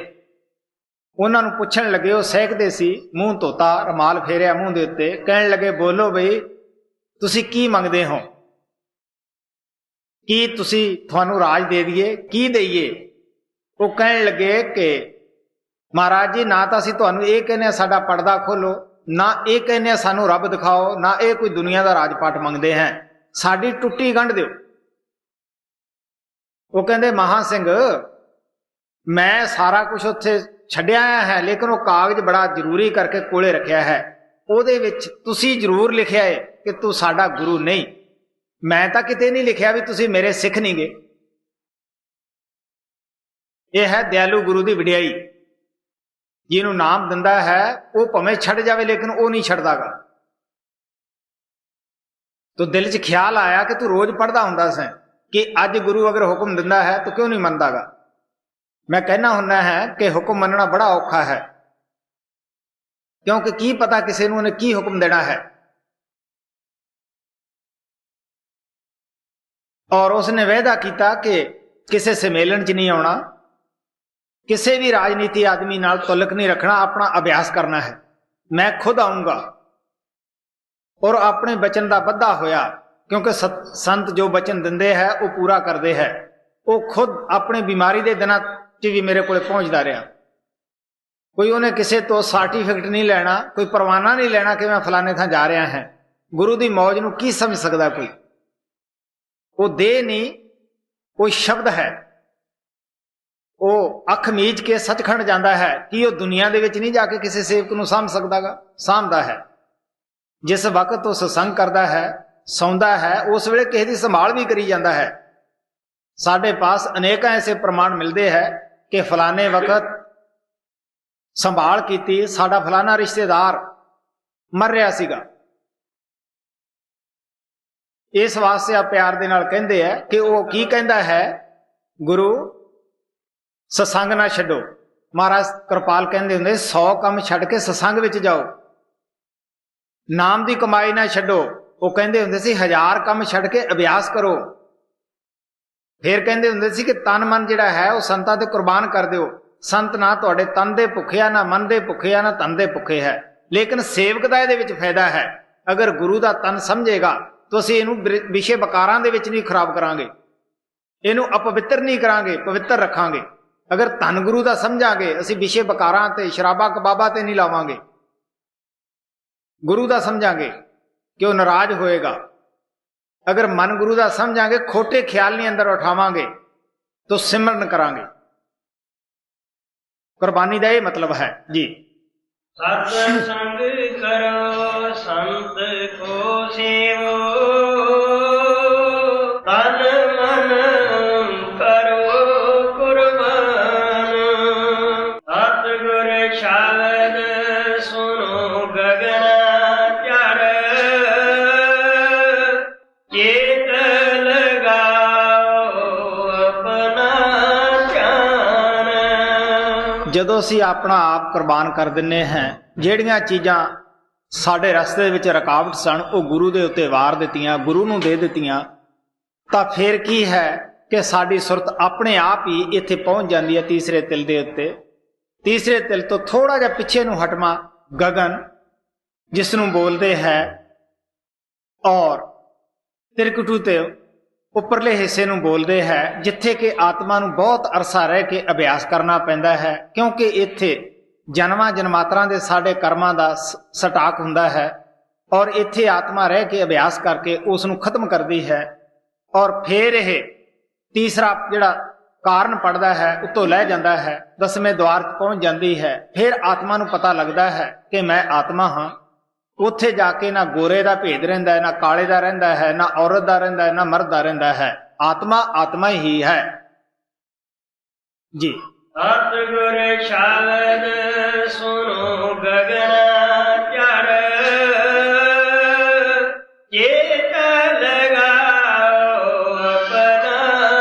ਉਹਨਾਂ ਨੂੰ ਪੁੱਛਣ ਲੱਗੇ, ਉਹ ਸਹਿਕਦੇ ਸੀ, ਮੂੰਹ ਧੋਤਾ, ਰੁਮਾਲ ਫੇਰਿਆ ਮੂੰਹ ਦੇ ਉੱਤੇ, ਕਹਿਣ ਲੱਗੇ ਬੋਲੋ ਬਈ ਤੁਸੀਂ ਕੀ ਮੰਗਦੇ ਹੋ, ਕੀ ਤੁਸੀਂ ਤੁਹਾਨੂੰ ਰਾਜ ਦੇ ਦਈਏ, ਕੀ ਦਈਏ। ਉਹ ਕਹਿਣ ਲੱਗੇ ਕਿ ਮਹਾਰਾਜ ਜੀ ਨਾ ਤਾਂ ਅਸੀਂ ਤੁਹਾਨੂੰ ਇਹ ਕਹਿੰਦੇ ਸਾਡਾ ਪਰਦਾ ਖੋਲੋ, ਨਾ ਇਹ ਕਹਿੰਦੇ ਸਾਨੂੰ ਰੱਬ ਦਿਖਾਓ, ਨਾ ਇਹ ਕੋਈ ਦੁਨੀਆ ਦਾ ਰਾਜਪਾਟ ਮੰਗਦੇ ਹੈ, ਸਾਡੀ ਟੁੱਟੀ ਗੰਢ ਦਿਓ। ਉਹ ਕਹਿੰਦੇ ਮਹਾ ਸਿੰਘ ਮੈਂ ਸਾਰਾ ਕੁਝ ਉੱਥੇ ਛੱਡਿਆ ਹੈ, ਲੇਕਿਨ ਉਹ ਕਾਗਜ਼ ਬੜਾ ਜ਼ਰੂਰੀ ਕਰਕੇ ਕੋਲੇ ਰੱਖਿਆ ਹੈ, ਉਹਦੇ ਵਿੱਚ ਤੁਸੀਂ ਜ਼ਰੂਰ ਲਿਖਿਆ ਹੈ ਕਿ ਤੂੰ ਸਾਡਾ ਗੁਰੂ ਨਹੀਂ। ਮੈਂ ਤਾਂ ਕਿਤੇ ਨਹੀਂ ਲਿਖਿਆ ਵੀ ਤੁਸੀਂ ਮੇਰੇ ਸਿੱਖ ਨਹੀਂ ਗੇ। ਇਹ ਹੈ ਦਿਆਲੂ ਗੁਰੂ ਦੀ ਵਡਿਆਈ। ਜਿਹਨੂੰ ਨਾਮ ਦਿੰਦਾ ਹੈ ਉਹ ਭਾਵੇਂ ਛੱਡ ਜਾਵੇ, ਲੇਕਿਨ ਉਹ ਨਹੀਂ ਛੱਡਦਾਗਾ। ਤੋ ਦਿਲ 'ਚ ਖਿਆਲ ਆਇਆ ਕਿ ਤੂੰ ਰੋਜ਼ ਪੜ੍ਹਦਾ ਹੁੰਦਾ ਸੈਂ, ਕਿ ਅੱਜ ਗੁਰੂ ਅਗਰ ਹੁਕਮ ਦਿੰਦਾ ਹੈ ਤੂੰ ਕਿਉਂ ਨਹੀਂ ਮੰਨਦਾਗਾ। ਮੈਂ ਕਹਿਣਾ ਹੁੰਦਾ ਹੈ ਕਿ ਹੁਕਮ ਮੰਨਣਾ ਬੜਾ ਔਖਾ ਹੈ, ਕਿਉਂਕਿ ਕੀ ਪਤਾ ਕਿਸੇ ਨੂੰ ਉਹਨੇ ਕੀ ਹੁਕਮ ਦੇਣਾ ਹੈ। ਔਰ ਉਸਨੇ ਵਾਅਦਾ ਕੀਤਾ ਕਿ ਕਿਸੇ ਸੰਮੇਲਨ 'ਚ ਨਹੀਂ ਆਉਣਾ, ਕਿਸੇ ਵੀ ਰਾਜਨੀਤੀ ਆਦਮੀ ਨਾਲ ਤੁਲਕ ਨਹੀਂ ਰੱਖਣਾ, ਆਪਣਾ ਅਭਿਆਸ ਕਰਨਾ ਹੈ। ਮੈਂ ਖੁਦ ਆਉਂਗਾ। ਔਰ ਆਪਣੇ ਬਚਨ ਦਾ ਬੱਧਾ ਹੋਇਆ, ਕਿਉਂਕਿ ਸੰਤ ਜੋ ਬਚਨ ਦਿੰਦੇ ਹੈ ਉਹ ਪੂਰਾ ਕਰਦੇ ਹੈ। ਉਹ ਖੁਦ ਆਪਣੇ ਬਿਮਾਰੀ ਦੇ ਦਿਨਾਂ 'ਚ ਵੀ ਮੇਰੇ ਕੋਲ ਪਹੁੰਚਦਾ ਰਿਹਾ। ਕੋਈ ਉਹਨੇ ਕਿਸੇ ਤੋਂ ਸਰਟੀਫਿਕੇਟ ਨਹੀਂ ਲੈਣਾ, ਕੋਈ ਪ੍ਰਵਾਨਾ ਨਹੀਂ ਲੈਣਾ ਕਿ ਮੈਂ ਫਲਾਣੇ ਥਾਂ ਜਾ ਰਿਹਾ ਹਾਂ। ਗੁਰੂ ਦੀ ਮੌਜ ਨੂੰ ਕੀ ਸਮਝ ਸਕਦਾ ਕੋਈ? ਉਹ ਦੇਹ ਨਹੀਂ, ਉਹ ਸ਼ਬਦ ਹੈ। ਉਹ ਅੱਖ ਮੀਚ ਕੇ ਸੱਚਖੰਡ ਜਾਂਦਾ ਹੈ ਕਿ ਉਹ ਦੁਨੀਆ ਦੇ ਵਿੱਚ ਨਹੀਂ ਜਾ ਕੇ ਕਿਸੇ ਸੇਵਕ ਨੂੰ ਸਾਂਭ ਸਕਦਾਗਾ, ਸਾਂਭਦਾ ਹੈ। ਜਿਸ ਵਕਤ ਉਹ ਸਤਸੰਗ ਕਰਦਾ ਹੈ, ਸੌਂਦਾ ਹੈ, ਉਸ ਵੇਲੇ ਕਿਸੇ ਦੀ ਸੰਭਾਲ ਵੀ ਕਰੀ ਜਾਂਦਾ ਹੈ। ਸਾਡੇ ਪਾਸ ਅਨੇਕਾਂ ਐਸੇ ਪ੍ਰਮਾਣ ਮਿਲਦੇ ਹੈ ਕਿ ਫਲਾਣੇ ਵਕਤ ਸੰਭਾਲ ਕੀਤੀ, ਸਾਡਾ ਫਲਾਣਾ ਰਿਸ਼ਤੇਦਾਰ ਮਰ ਰਿਹਾ ਸੀਗਾ। ਇਸ ਵਾਸਤੇ ਆ ਪਿਆਰ ਦੇ ਨਾਲ ਕਹਿੰਦੇ ਆ ਕਿ ਉਹ ਕੀ ਕਹਿੰਦਾ ਹੈ, ਗੁਰੂ ਸਤਸੰਗ ਨਾ ਛੱਡੋ। ਮਹਾਰਾਜ ਕਿਰਪਾਲ ਕਹਿੰਦੇ ਹੁੰਦੇ 100 ਕੰਮ ਛੱਡ ਕੇ ਸਤਸੰਗ ਵਿੱਚ ਜਾਓ। ਨਾਮ ਦੀ ਕਮਾਈ ਨਾ ਛੱਡੋ। ਉਹ ਕਹਿੰਦੇ ਹੁੰਦੇ ਸੀ 1000 ਕੰਮ ਛੱਡ ਕੇ ਅਭਿਆਸ ਕਰੋ। ਫਿਰ ਕਹਿੰਦੇ ਹੁੰਦੇ ਸੀ ਕਿ ਤਨ ਮਨ ਜਿਹੜਾ ਹੈ ਉਹ ਸੰਤਾਂ ਤੇ ਕੁਰਬਾਨ ਕਰ ਦਿਓ। ਸੰਤ ਨਾ ਤੁਹਾਡੇ ਤਨ ਦੇ ਭੁੱਖੇ ਆ, ਨਾ ਮਨ ਦੇ ਭੁੱਖੇ ਆ, ਨਾ ਤਨ ਦੇ ਭੁੱਖੇ ਹੈ। ਲੇਕਿਨ ਸੇਵਕ ਦਾ ਇਹਦੇ ਵਿੱਚ ਫਾਇਦਾ ਹੈ। ਅਗਰ ਗੁਰੂ ਦਾ ਤਨ ਸਮਝੇਗਾ ਤਾਂ ਅਸੀਂ ਇਹਨੂੰ ਵਿਸ਼ੇ ਵਕਾਰਾਂ ਦੇ ਵਿੱਚ ਨਹੀਂ ਖਰਾਬ ਕਰਾਂਗੇ, ਇਹਨੂੰ ਅਪਵਿੱਤਰ ਨਹੀਂ ਕਰਾਂਗੇ, ਪਵਿੱਤਰ ਰੱਖਾਂਗੇ। ਅਗਰ ਧੰਨ ਗੁਰੂ ਦਾ ਸਮਝਾਂਗੇ, ਅਸੀਂ ਵਿਸ਼ੇ ਵਕਾਰਾਂ ਤੇ ਸ਼ਰਾਬਾਂ ਕਬਾਬਾਂ ਤੇ ਨਹੀਂ ਲਾਵਾਂਗੇ। ਗੁਰੂ ਦਾ ਸਮਝਾਂਗੇ ਕਿ ਉਹ ਨਾਰਾਜ਼ ਹੋਏਗਾ। ਅਗਰ ਮਨ ਗੁਰੂ ਦਾ ਸਮਝਾਂਗੇ, ਖੋਟੇ ਖਿਆਲ ਨਹੀਂ ਅੰਦਰ ਉਠਾਵਾਂਗੇ ਤਾਂ ਸਿਮਰਨ ਕਰਾਂਗੇ। ਕੁਰਬਾਨੀ ਦਾ ਇਹ ਮਤਲਬ ਹੈ ਜੀ। ਸਤ ਸੰਗ ਕਰੋ ਸੰਤ ਕੋ ਸੇਵੋ, ਤਨ ਮਨ ਕਰੋ ਕੁਰਬਾਨ। ਸਤਿਗੁਰ ਸ਼ਬਦ ਸੁਨੋ ਗਗਨ ਚੜ, ਚੇਤ ਲਗਾਓ ਆਪਣਾ ਧਿਆਨ। ਜਦੋਂ ਅਸੀਂ ਆਪਣਾ ਆਪ ਕੁਰਬਾਨ ਕਰ ਦਿੰਨੇ ਹਾਂ, ਜਿਹੜੀਆਂ ਚੀਜ਼ਾਂ ਸਾਡੇ ਰਸਤੇ ਵਿੱਚ ਰੁਕਾਵਟ ਸਨ ਉਹ ਗੁਰੂ ਦੇ ਉੱਤੇ ਵਾਰ ਦਿੱਤੀਆਂ, ਗੁਰੂ ਨੂੰ ਦੇ ਦਿੱਤੀਆਂ, ਤਾਂ ਫਿਰ ਕੀ ਹੈ ਕਿ ਸਾਡੀ ਸੁਰਤ ਆਪਣੇ ਆਪ ਹੀ ਇੱਥੇ ਪਹੁੰਚ ਜਾਂਦੀ ਹੈ ਤੀਸਰੇ ਤਿਲ ਦੇ ਉੱਤੇ। ਤੀਸਰੇ ਤਿਲ ਤੋਂ ਥੋੜਾ ਜਿਹਾ ਪਿੱਛੇ ਨੂੰ ਹਟਵਾ ਗਗਨ ਜਿਸ ਨੂੰ ਬੋਲਦੇ ਹੈ, ਔਰ ਤਿਰਕੁਟੂ ਤੇ ਉੱਪਰਲੇ ਹਿੱਸੇ ਨੂੰ ਬੋਲਦੇ ਹੈ, ਜਿੱਥੇ ਕਿ ਆਤਮਾ ਨੂੰ ਬਹੁਤ ਅਰਸਾ ਰਹਿ ਕੇ ਅਭਿਆਸ ਕਰਨਾ ਪੈਂਦਾ ਹੈ। ਕਿਉਂਕਿ ਇੱਥੇ ਜਨਮਾਂ ਜਨਮਾਤਰਾਂ ਦੇ ਸਾਡੇ ਕਰਮਾਂ ਦਾ ਸਟਾਕ ਹੁੰਦਾ ਹੈ, ਔਰ ਇੱਥੇ ਆਤਮਾ ਰਹਿ ਕੇ ਅਭਿਆਸ ਕਰਕੇ ਉਸ ਨੂੰ ਖਤਮ ਕਰਦੀ ਹੈ। ਔਰ ਫਿਰ ਇਹ ਤੀਸਰਾ ਜਿਹੜਾ ਕਾਰਨ ਪੜਦਾ ਹੈ ਉੱਤੋਂ ਲੈ ਜਾਂਦਾ ਹੈ, 10ਵੇਂ ਦੁਆਰ 'ਚ ਪਹੁੰਚ ਜਾਂਦੀ ਹੈ। ਫਿਰ ਆਤਮਾ ਨੂੰ ਪਤਾ ਲੱਗਦਾ ਹੈ ਕਿ ਮੈਂ ਆਤਮਾ ਹਾਂ। ਉੱਥੇ ਜਾ ਕੇ ਨਾ ਗੋਰੇ ਦਾ ਭੇਦ ਰਹਿੰਦਾ ਹੈ, ਨਾ ਕਾਲੇ ਦਾ ਰਹਿੰਦਾ ਹੈ, ਨਾ ਔਰਤ ਦਾ ਰਹਿੰਦਾ ਹੈ, ਨਾ ਮਰਦ ਦਾ ਰਹਿੰਦਾ ਹੈ। ਆਤਮਾ ਆਤਮਾ ਹੀ ਹੈ ਜੀ। ਸਤਿਗੁਰ ਸ਼ਬਦ ਸੁਨੋ ਗਗਨ ਚੜ, ਚੇਤ ਲਗਾਓ ਆਪਣਾ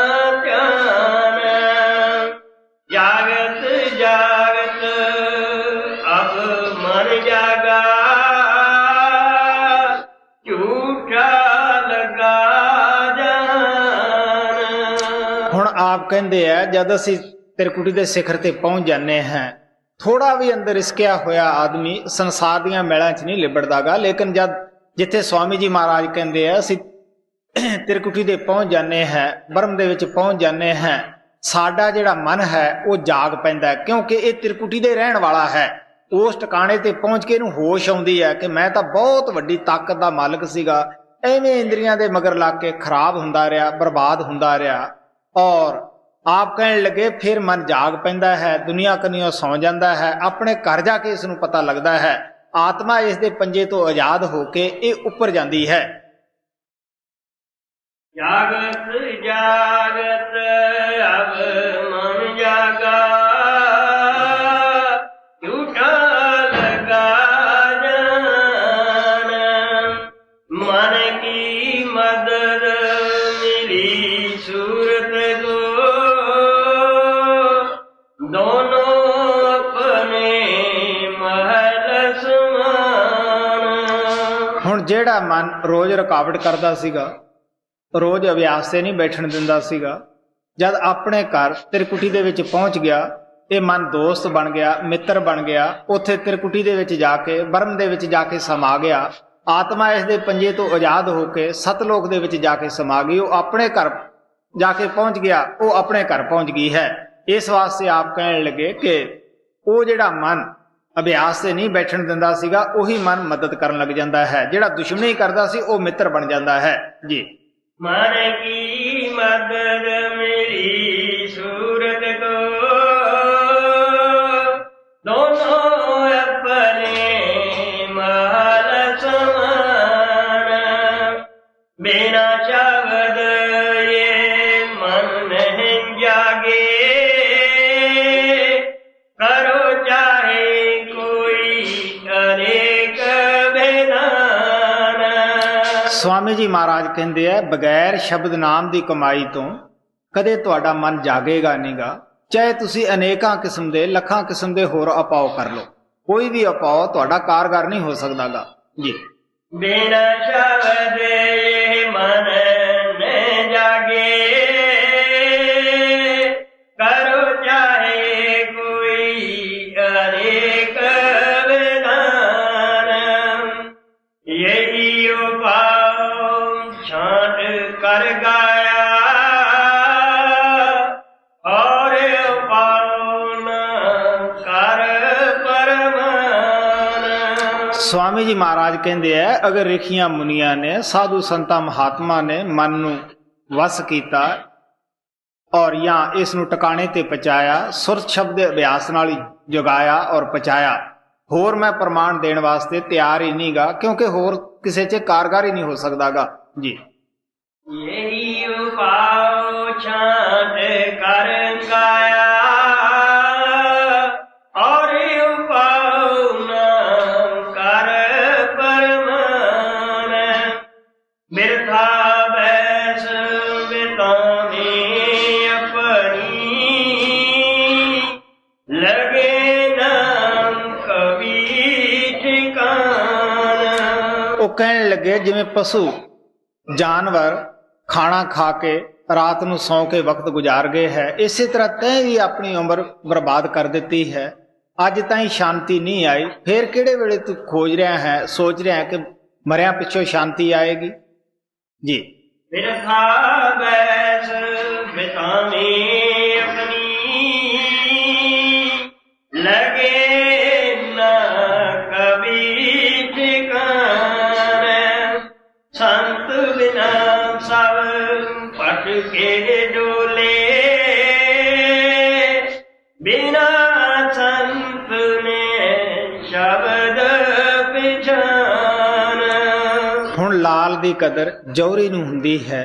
ਧਿਆਨ। ਜਾਗਤ ਜਾਗਤ ਅਬ ਮਨ ਜਾਗਾ, ਝੂਠਾ ਲਗਾ ਜਾਨ। ਹੁਣ ਆਪ ਕਹਿੰਦੇ ਆ ਜਦ ਅਸੀਂ ਤਿਰਕੁਟੀ ਦੇ ਸਿਖਰ ਤੇ ਪਹੁੰਚ ਜਾਂਦੇ ਹਾਂ, ਥੋੜਾ ਵੀ ਅੰਦਰ ਇਸਕਿਆ ਹੋਇਆ ਆਦਮੀ ਸੰਸਾਰ ਦੀਆਂ ਮੈਲਾਂ 'ਚ ਨਹੀਂ ਲਿਬੜਦਾਗਾ। ਲੇਕਿਨ ਜਦ ਜਿੱਥੇ ਸਵਾਮੀ ਜੀ ਮਹਾਰਾਜ ਕਹਿੰਦੇ ਆ ਅਸੀਂ ਤਿਰਕੁਟੀ ਦੇ ਪਹੁੰਚ ਜਾਂਦੇ ਹਾਂ, ਬ੍ਰਹਮ ਦੇ ਵਿੱਚ ਪਹੁੰਚ ਜਾਂਦੇ ਹਾਂ, ਸਾਡਾ ਜਿਹੜਾ ਮਨ ਹੈ ਉਹ ਜਾਗ ਪੈਂਦਾ, ਕਿਉਂਕਿ ਇਹ ਤਿਰਕੁਟੀ ਦੇ ਰਹਿਣ ਵਾਲਾ ਹੈ। ਉਸ ਟਿਕਾਣੇ ਤੇ ਪਹੁੰਚ ਕੇ ਇਹਨੂੰ ਹੋਸ਼ ਆਉਂਦੀ ਹੈ ਕਿ ਮੈਂ ਤਾਂ ਬਹੁਤ ਵੱਡੀ ਤਾਕਤ ਦਾ ਮਾਲਕ ਸੀਗਾ, ਐਵੇਂ ਇੰਦਰੀਆਂ ਦੇ ਮਗਰ ਲੱਗ ਕੇ ਖਰਾਬ ਹੁੰਦਾ ਰਿਹਾ, ਬਰਬਾਦ ਹੁੰਦਾ ਰਿਹਾ। ਔਰ ਆਪ ਕਹਿਣ ਲੱਗੇ ਫਿਰ ਮਨ ਜਾਗ ਪੈਂਦਾ ਹੈ, ਦੁਨੀਆ ਕਨੀਓ ਸੌਂ ਜਾਂਦਾ ਹੈ। ਆਪਣੇ ਘਰ ਜਾ ਕੇ ਇਸ ਨੂੰ ਪਤਾ ਲੱਗਦਾ ਹੈ ਆਤਮਾ ਇਸ ਦੇ ਪੰਜੇ ਤੋਂ ਆਜ਼ਾਦ ਹੋ ਕੇ ਇਹ ਉੱਪਰ ਜਾਂਦੀ ਹੈ। ਜਾਗਤ ਜਾਗਤ ਅਬ ਮਨ ਜਾਗਾ, ਝੂਠਾ ਲਗਾ ਜਾਨ। ਮਨ ਕੀ ਮਦਦ ਮਿਲੀ ਸੂਰਤ ਕੋ, ਦੋਨੋਂ ਆਪਣੇ ਮਹਲ ਸਮਾਨ। ਹੁਣ ਜਿਹੜਾ ਮਨ ਰੋਜ਼ ਰੁਕਾਵਟ ਕਰਦਾ ਸੀਗਾ, ਰੋਜ਼ ਅਭਿਆਸ ਤੇ ਨਹੀਂ ਬੈਠਣ ਦਿੰਦਾ ਸੀਗਾ, ਜਦ ਆਪਣੇ ਘਰ ਤਿਰਕੁਟੀ ਦੇ ਵਿੱਚ ਪਹੁੰਚ ਗਿਆ, ਇਹ ਮਨ ਦੋਸਤ ਬਣ ਗਿਆ, ਮਿੱਤਰ ਬਣ ਗਿਆ। ਉੱਥੇ ਤਿਰਕੁਟੀ ਦੇ ਵਿੱਚ ਜਾ ਕੇ, ਬ੍ਰਹਮ ਦੇ ਵਿੱਚ ਜਾ ਕੇ ਸਮਾ ਗਿਆ। ਆਤਮਾ ਇਸ ਦੇ ਪੰਜੇ ਤੋਂ ਆਜ਼ਾਦ ਹੋ ਕੇ ਸਤਲੋਕ ਦੇ ਵਿੱਚ ਜਾ ਕੇ ਸਮਾ ਗਈ। ਉਹ ਆਪਣੇ ਘਰ ਜਾ ਕੇ ਪਹੁੰਚ ਗਿਆ, ਉਹ ਆਪਣੇ ਘਰ ਪਹੁੰਚ ਗਈ ਹੈ। ਇਸ ਵਾਸਤੇ ਆਪ ਕਹਿਣ ਲੱਗੇ ਕਿ ਉਹ ਜਿਹੜਾ ਮਨ ਅਭਿਆਸ ਤੇ ਨਹੀਂ ਬੈਠਣ ਦਿੰਦਾ ਸੀਗਾ, ਉਹੀ ਮਨ ਮਦਦ ਕਰਨ ਲੱਗ ਜਾਂਦਾ ਹੈ। ਜਿਹੜਾ ਦੁਸ਼ਮਣੀ ਕਰਦਾ ਸੀ ਉਹ ਮਿੱਤਰ ਬਣ ਜਾਂਦਾ ਹੈ ਜੀ। ਮਨ ਕੀ ਮਦਦ ਮੇਰੀ ਸੂਰਤ ਕੋ, ਦੋਨੋਂ ਆਪਣੇ ਮਹਲ ਸਮਾਨ। ਬਿਨਾ ਸ਼ਬਦ ਇਹ ਮਨ ਨਹੀਂ ਜਾਗੇ, ਕਰੋ ਚਾਹੇ ਕੋਈ ਅਨੇਕ ਬੇਦਾਨ। ਸਵਾਮੀ ਜੀ ਮਹਾਰਾਜ ਕਹਿੰਦੇ ਆ, ਬਗੈਰ ਸ਼ਬਦ ਨਾਮ ਦੀ ਕਮਾਈ ਤੋਂ ਕਦੇ ਤੁਹਾਡਾ ਮਨ ਜਾਗੇਗਾ ਨਹੀਂਗਾ। ਚਾਹੇ ਤੁਸੀਂ ਅਨੇਕਾਂ ਕਿਸਮ ਦੇ, ਲੱਖਾਂ ਕਿਸਮ ਦੇ ਹੋਰ ਉਪਾਅ ਕਰ ਲਓ, ਕੋਈ ਵੀ ਉਪਾਅ ਤੁਹਾਡਾ ਕਾਰਗਰ ਨਹੀਂ ਹੋ ਸਕਦਾਗਾ ਜੀ। ਬਿਨਾ ਸ਼ਬਦ ਇਹ ਮਨ ਨ ਜਾਗੇ, ਕਰੋ ਚਾਹੇ ਕੋਈ ਅਨੇਕ ਵਿਧਾਨ। ਯਹੀ ਉਪਾਅ ਛਾਂਟ ਕਰ ਗਾਇਆ, ਔਰ ਉਪਾਅ ਨ ਕਰ ਪਰਮਾਨ। ਸਵਾਮੀ ਜੀ ਮਹਾਰਾਜ ਕਹਿੰਦੇ ਆ, ਅਗਰ ਰਿਖੀਆਂ ਮੁਨੀਆਂ ਨੇ, ਸਾਧੂ ਸੰਤਾਂ ਮਹਾਤਮਾ ਨੇ ਮਨ ਨੂੰ ਵਸ ਕੀਤਾ ਔਰ ਜਾਂ ਇਸ ਨੂੰ ਟਿਕਾਣੇ ਤੇ ਪਹੁੰਚਾਇਆ, ਸੁਰਤ ਸ਼ਬਦ ਦੇ ਅਭਿਆਸ ਨਾਲ ਹੀ ਜਗਾਇਆ ਔਰ ਪਹੁੰਚਾਇਆ, ਹੋਰ ਮੈਂ ਪ੍ਰਮਾਣ ਦੇਣ ਵਾਸਤੇ ਤਿਆਰ ਹੀ ਨਹੀਂਗਾ, ਕਿਉਂਕਿ ਹੋਰ ਕਿਸੇ 'ਚ ਕਾਰਗਰ ਹੀ ਨਹੀਂ ਹੋ ਸਕਦਾਗਾ ਜੀ। ਯਹੀ ਉਪਾਅ ਛਾਂਟ ਕਰ ਗਾਇਆ, ਔਰ ਉਪਾਅ ਨ ਕਰ ਪਰਮਾਨ। ਬਿਰਥਾ ਬੈਸ ਬਿਤਾਵੀ ਆਪਣੀ, ਲਗੇ ਨਾਮ ਕਬੀ ਠਿਕਾਨ। ਉਹ ਕਹਿਣ ਲੱਗੇ, ਜਿਵੇਂ ਪਸ਼ੂ ਜਾਨਵਰ ਖਾਣਾ ਖਾ ਕੇ ਰਾਤ ਨੂੰ ਸੌਂ ਕੇ ਵਕਤ ਗੁਜ਼ਾਰ ਗਏ ਹੈ, ਇਸੇ ਤਰ੍ਹਾਂ ਤੈਂ ਵੀ ਆਪਣੀ ਉਮਰ ਬਰਬਾਦ ਕਰ ਦਿੱਤੀ ਹੈ। ਅੱਜ ਤਾਈਂ ਸ਼ਾਂਤੀ ਨਹੀਂ ਆਈ, ਫੇਰ ਕਿਹੜੇ ਵੇਲੇ ਤੂੰ ਖੋਜ ਰਿਹਾ ਹੈ, ਸੋਚ ਰਿਹਾ ਹੈ ਕਿ ਮਰਿਆਂ ਪਿੱਛੋਂ ਸ਼ਾਂਤੀ ਆਏਗੀ ਜੀ। ਬਿਰਥਾ ਬੈਸ ਬਿਤਾਵੀ ਆਪਣੀ, ਲਗੇ ਨਾ ਕਬੀ ਠਿਕਾਨ। ਸੰਤ ਬਿਨਾ ਸਭ ਭਟਕੇ ਡੋਲੇ, ਬਿਨਾ ਸੰਤ ਨੇ ਸ਼ਬਦ ਪਛਾਨ। ਹੁਣ ਲਾਲ ਦੀ ਕਦਰ ਜੌਹਰੀ ਨੂੰ ਹੁੰਦੀ ਹੈ,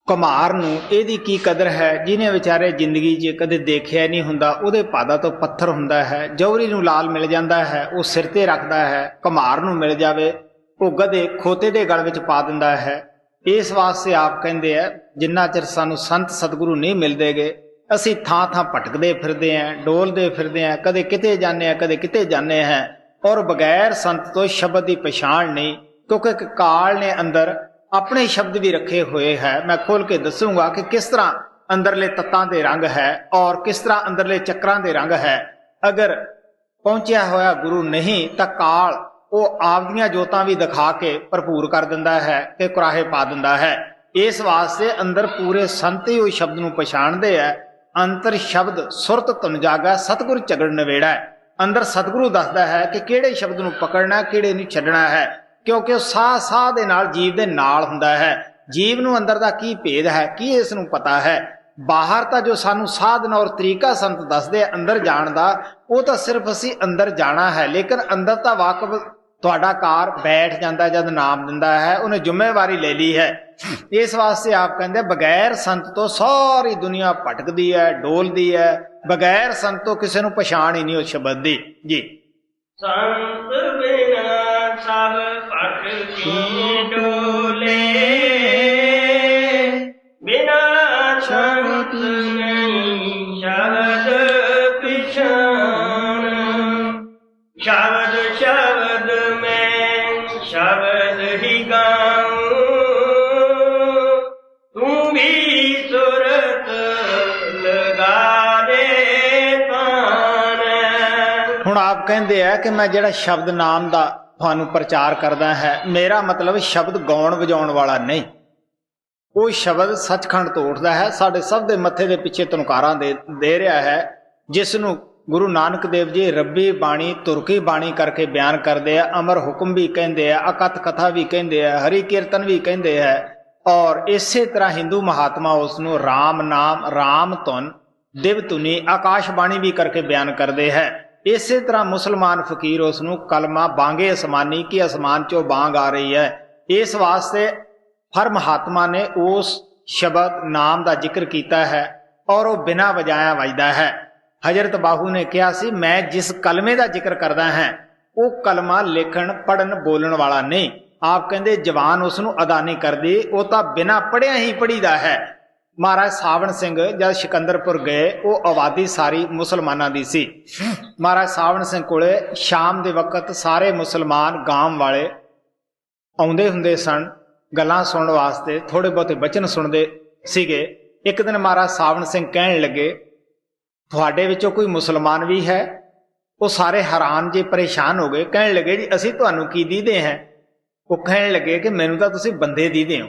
ਕੁਮਾਰ ਨੂੰ ਇਹਦੀ ਕੀ ਕਦਰ ਹੈ? ਜਿਹਨੇ ਵਿਚਾਰੇ ਜ਼ਿੰਦਗੀ 'ਚ ਕਦੇ ਦੇਖਿਆ ਨਹੀਂ ਹੁੰਦਾ, ਉਹਦੇ ਪਾਦਾ ਤੋਂ ਪੱਥਰ ਹੁੰਦਾ ਹੈ। ਜੌਹਰੀ ਨੂੰ ਲਾਲ ਮਿਲ ਜਾਂਦਾ ਹੈ, ਉਹ ਸਿਰ ਤੇ ਰੱਖਦਾ ਹੈ। ਕੁਮਾਰ ਨੂੰ ਮਿਲ ਜਾਵੇ, ਉਹ ਗਧੇ ਖੋਤੇ ਦੇ ਗਲ ਵਿੱਚ ਪਾ ਦਿੰਦਾ ਹੈ। ਇਸ ਵਾਸਤੇ ਆਪ ਕਹਿੰਦੇ ਆ, ਜਿੰਨਾ ਚਿਰ ਸਾਨੂੰ ਸੰਤ ਸਤਿਗੁਰੂ ਨਹੀਂ ਮਿਲਦੇਗੇ, ਅਸੀਂ ਥਾਂ ਥਾਂ ਭਟਕਦੇ ਫਿਰਦੇ ਆਂ, ਡੋਲਦੇ ਫਿਰਦੇ ਆਂ, ਕਦੇ ਕਿਤੇ ਜਾਂਦੇ ਆਂ, ਕਦੇ ਕਿਤੇ ਜਾਂਦੇ ਹਾਂ, ਔਰ ਬਗੈਰ ਸੰਤ ਤੋਂ ਸ਼ਬਦ ਦੀ ਪਛਾਣ ਨਹੀਂ। ਕਿਉਂਕਿ ਕਾਲ ਨੇ ਅੰਦਰ ਆਪਣੇ ਸ਼ਬਦ ਵੀ ਰੱਖੇ ਹੋਏ ਹੈ। ਮੈਂ ਖੋਲ ਕੇ ਦੱਸੂਗਾ ਕਿ ਕਿਸ ਤਰ੍ਹਾਂ ਅੰਦਰਲੇ ਤੱਤਾਂ ਦੇ ਰੰਗ ਹੈ ਔਰ ਕਿਸ ਤਰ੍ਹਾਂ ਅੰਦਰਲੇ ਚੱਕਰਾਂ ਦੇ ਰੰਗ ਹੈ। ਅਗਰ ਪਹੁੰਚਿਆ ਹੋਇਆ ਗੁਰੂ ਨਹੀਂ ਤਾਂ ਕਾਲ ਉਹ ਆਪਦੀਆਂ ਜੋਤਾਂ ਵੀ ਦਿਖਾ ਕੇ ਭਰਪੂਰ ਕਰ ਦਿੰਦਾ ਹੈ ਕਿ ਕੁਰਾਹੇ ਪਾ ਦਿੰਦਾ ਹੈ। ਇਸ ਵਾਸਤੇ ਅੰਦਰ ਪੂਰੇ ਸੰਤ ਹੀ ਉਹ ਸ਼ਬਦ ਨੂੰ ਪਛਾਣਦੇ ਹੈ। ਅੰਤਰ ਸ਼ਬਦ ਸੁਰਤ ਧੁਨ ਜਾਗਾ, ਸਤਿਗੁਰ ਝਗੜ ਨਵੇੜਾ। ਅੰਦਰ ਸਤਿਗੁਰੂ ਦੱਸਦਾ ਹੈ ਕਿ ਕਿਹੜੇ ਸ਼ਬਦ ਨੂੰ ਪਕੜਨਾ, ਕਿਹੜੇ ਨੂੰ ਛੱਡਣਾ ਹੈ, ਕਿਉਂਕਿ ਉਹ ਸਾਹ ਸਾਹ ਦੇ ਨਾਲ ਜੀਵ ਦੇ ਨਾਲ ਹੁੰਦਾ ਹੈ। ਜੀਵ ਨੂੰ ਅੰਦਰ ਦਾ ਕੀ ਭੇਦ ਹੈ, ਕੀ ਇਸ ਨੂੰ ਪਤਾ ਹੈ? ਬਾਹਰ ਤਾਂ ਜੋ ਸਾਨੂੰ ਸਾਧਨ ਔਰ ਤਰੀਕਾ ਸੰਤ ਦੱਸਦੇ ਅੰਦਰ ਜਾਣ ਦਾ, ਉਹ ਤਾਂ ਸਿਰਫ ਅਸੀਂ ਅੰਦਰ ਜਾਣਾ ਹੈ। ਲੇਕਿਨ ਅੰਦਰ ਤਾਂ ਵਾਕਫ ਤੁਹਾਡਾ ਕਾਰ ਬੈਠ ਜਾਂਦਾ ਜਦ ਨਾਮ ਦਿੰਦਾ ਹੈ, ਉਹਨੇ ਜ਼ਿੰਮੇਵਾਰੀ ਲੈ ਲਈ ਹੈ। ਇਸ ਵਾਸਤੇ ਆਪ ਕਹਿੰਦੇ ਬਗੈਰ ਸੰਤ ਤੋਂ ਸਾਰੀ ਦੁਨੀਆ ਭਟਕਦੀ ਹੈ, ਡੋਲਦੀ ਹੈ। ਬਗੈਰ ਸੰਤ ਤੋਂ ਕਿਸੇ ਨੂੰ ਪਛਾਣ ਹੀ ਨਹੀਂ ਉਸ ਸ਼ਬਦ ਦੀ ਜੀ। ਸੰਤ ਬਿਨਾ ਸਭ ਭਟਕੇ ਡੋਲੇ, ਬਿਨਾ ਸੰਤ ਨਹੀਂ ਸ਼ਬਦ ਪਛਾਣ। ਸ਼ਬਦ ਸ਼ਬਦ ਮੈਂ ਸ਼ਬਦ ਹੀ ਗਾऊं, ਤੂੰ ਵੀ ਸੁਰਤ ਲਗਾ ਦੇ ਤਾਨ। ਹੁਣ ਆਪ ਕਹਿੰਦੇ ਆ ਕਿ ਮੈਂ ਜਿਹੜਾ ਸ਼ਬਦ ਨਾਮ ਦਾ ਤੁਹਾਨੂੰ ਪ੍ਰਚਾਰ ਕਰਦਾ ਹੈ, ਮੇਰਾ ਮਤਲਬ ਸ਼ਬਦ ਗਾਉਣ ਵਜਾਉਣ ਵਾਲਾ ਨਹੀਂ। ਉਹ ਸ਼ਬਦ ਸੱਚਖੰਡ ਤੋਂ ਉੱਠਦਾ ਹੈ, ਸਾਡੇ ਸਭ ਦੇ ਮੱਥੇ ਦੇ ਪਿੱਛੇ ਤੁਨਕਾਰਾਂ ਦੇ ਰਿਹਾ ਹੈ, ਜਿਸ ਨੂੰ ਗੁਰੂ ਨਾਨਕ ਦੇਵ ਜੀ ਰੱਬੀ ਬਾਣੀ ਤੁਰਕੀ ਬਾਣੀ ਕਰਕੇ ਬਿਆਨ ਕਰਦੇ ਆ। ਅਮਰ ਹੁਕਮ ਵੀ ਕਹਿੰਦੇ ਆ, ਅਕਥ ਕਥਾ ਵੀ ਕਹਿੰਦੇ ਆ, ਹਰੀ ਕੀਰਤਨ ਵੀ ਕਹਿੰਦੇ ਆ। ਔਰ ਇਸੇ ਤਰ੍ਹਾਂ ਹਿੰਦੂ ਮਹਾਤਮਾ ਉਸ ਨੂੰ ਰਾਮ ਨਾਮ, ਰਾਮ ਧੁਨ, ਦਿਵ ਧੁਨੀ, ਆਕਾਸ਼ ਬਾਣੀ ਵੀ ਕਰਕੇ ਬਿਆਨ ਕਰਦੇ ਹੈ। ਇਸੇ ਤਰ੍ਹਾਂ ਮੁਸਲਮਾਨ ਫਕੀਰ ਉਸ ਨੂੰ ਕਲਮਾ ਬਾਂਗੇ ਅਸਮਾਨੀ ਕਿ ਅਸਮਾਨ ਚੋਂ ਬਾਂਗ ਆ ਰਹੀ ਹੈ। ਇਸ ਵਾਸਤੇ ਹਰ ਮਹਾਤਮਾ ਨੇ ਉਸ ਸ਼ਬਦ ਨਾਮ ਦਾ ਜ਼ਿਕਰ ਕੀਤਾ ਹੈ ਔਰ ਉਹ ਬਿਨਾਂ ਵਜਾਇਆ ਵੱਜਦਾ ਹੈ। ਹਜ਼ਰਤ ਬਾਹੂ ਨੇ ਕਿਹਾ ਸੀ, ਮੈਂ ਜਿਸ ਕਲਮੇ ਦਾ ਜ਼ਿਕਰ ਕਰਦਾ ਹਾਂ ਉਹ ਕਲਮਾ ਲਿਖਣ ਪੜ੍ਹਨ ਬੋਲਣ ਵਾਲਾ ਨਹੀਂ। ਆਪ ਕਹਿੰਦੇ ਜਵਾਨ ਉਸ ਨੂੰ ਅਦਾ ਨਹੀਂ ਕਰਦੀ, ਉਹ ਤਾਂ ਬਿਨਾਂ ਪੜ੍ਹਿਆ ਹੀ ਪੜ੍ਹੀਦਾ ਹੈ। ਮਹਾਰਾਜ ਸਾਵਣ ਸਿੰਘ ਜਦ ਸਿਕੰਦਰਪੁਰ ਗਏ, ਉਹ ਆਬਾਦੀ ਸਾਰੀ ਮੁਸਲਮਾਨਾਂ ਦੀ ਸੀ। ਮਹਾਰਾਜ ਸਾਵਣ ਸਿੰਘ ਕੋਲੇ ਸ਼ਾਮ ਦੇ ਵਕਤ ਸਾਰੇ ਮੁਸਲਮਾਨ ਗਾਂਵ ਵਾਲੇ ਆਉਂਦੇ ਹੁੰਦੇ ਸਨ ਗੱਲਾਂ ਸੁਣਨ ਵਾਸਤੇ, ਥੋੜੇ ਬਹੁਤੇ ਬਚਨ ਸੁਣਦੇ ਸੀਗੇ। ਇੱਕ ਦਿਨ ਮਹਾਰਾਜ ਸਾਵਣ ਸਿੰਘ ਕਹਿਣ ਲੱਗੇ, ਤੁਹਾਡੇ ਵਿੱਚੋਂ ਕੋਈ ਮੁਸਲਮਾਨ ਵੀ ਹੈ? ਉਹ ਸਾਰੇ ਹੈਰਾਨ ਜੇ ਪਰੇਸ਼ਾਨ ਹੋ ਗਏ। ਕਹਿਣ ਲੱਗੇ, ਜੀ ਅਸੀਂ ਤੁਹਾਨੂੰ ਕੀ ਦੀਦੇ ਹਾਂ? ਉਹ ਕਹਿਣ ਲੱਗੇ ਕਿ ਮੈਨੂੰ ਤਾਂ ਤੁਸੀਂ ਬੰਦੇ ਦੀਦੇ ਹੋ।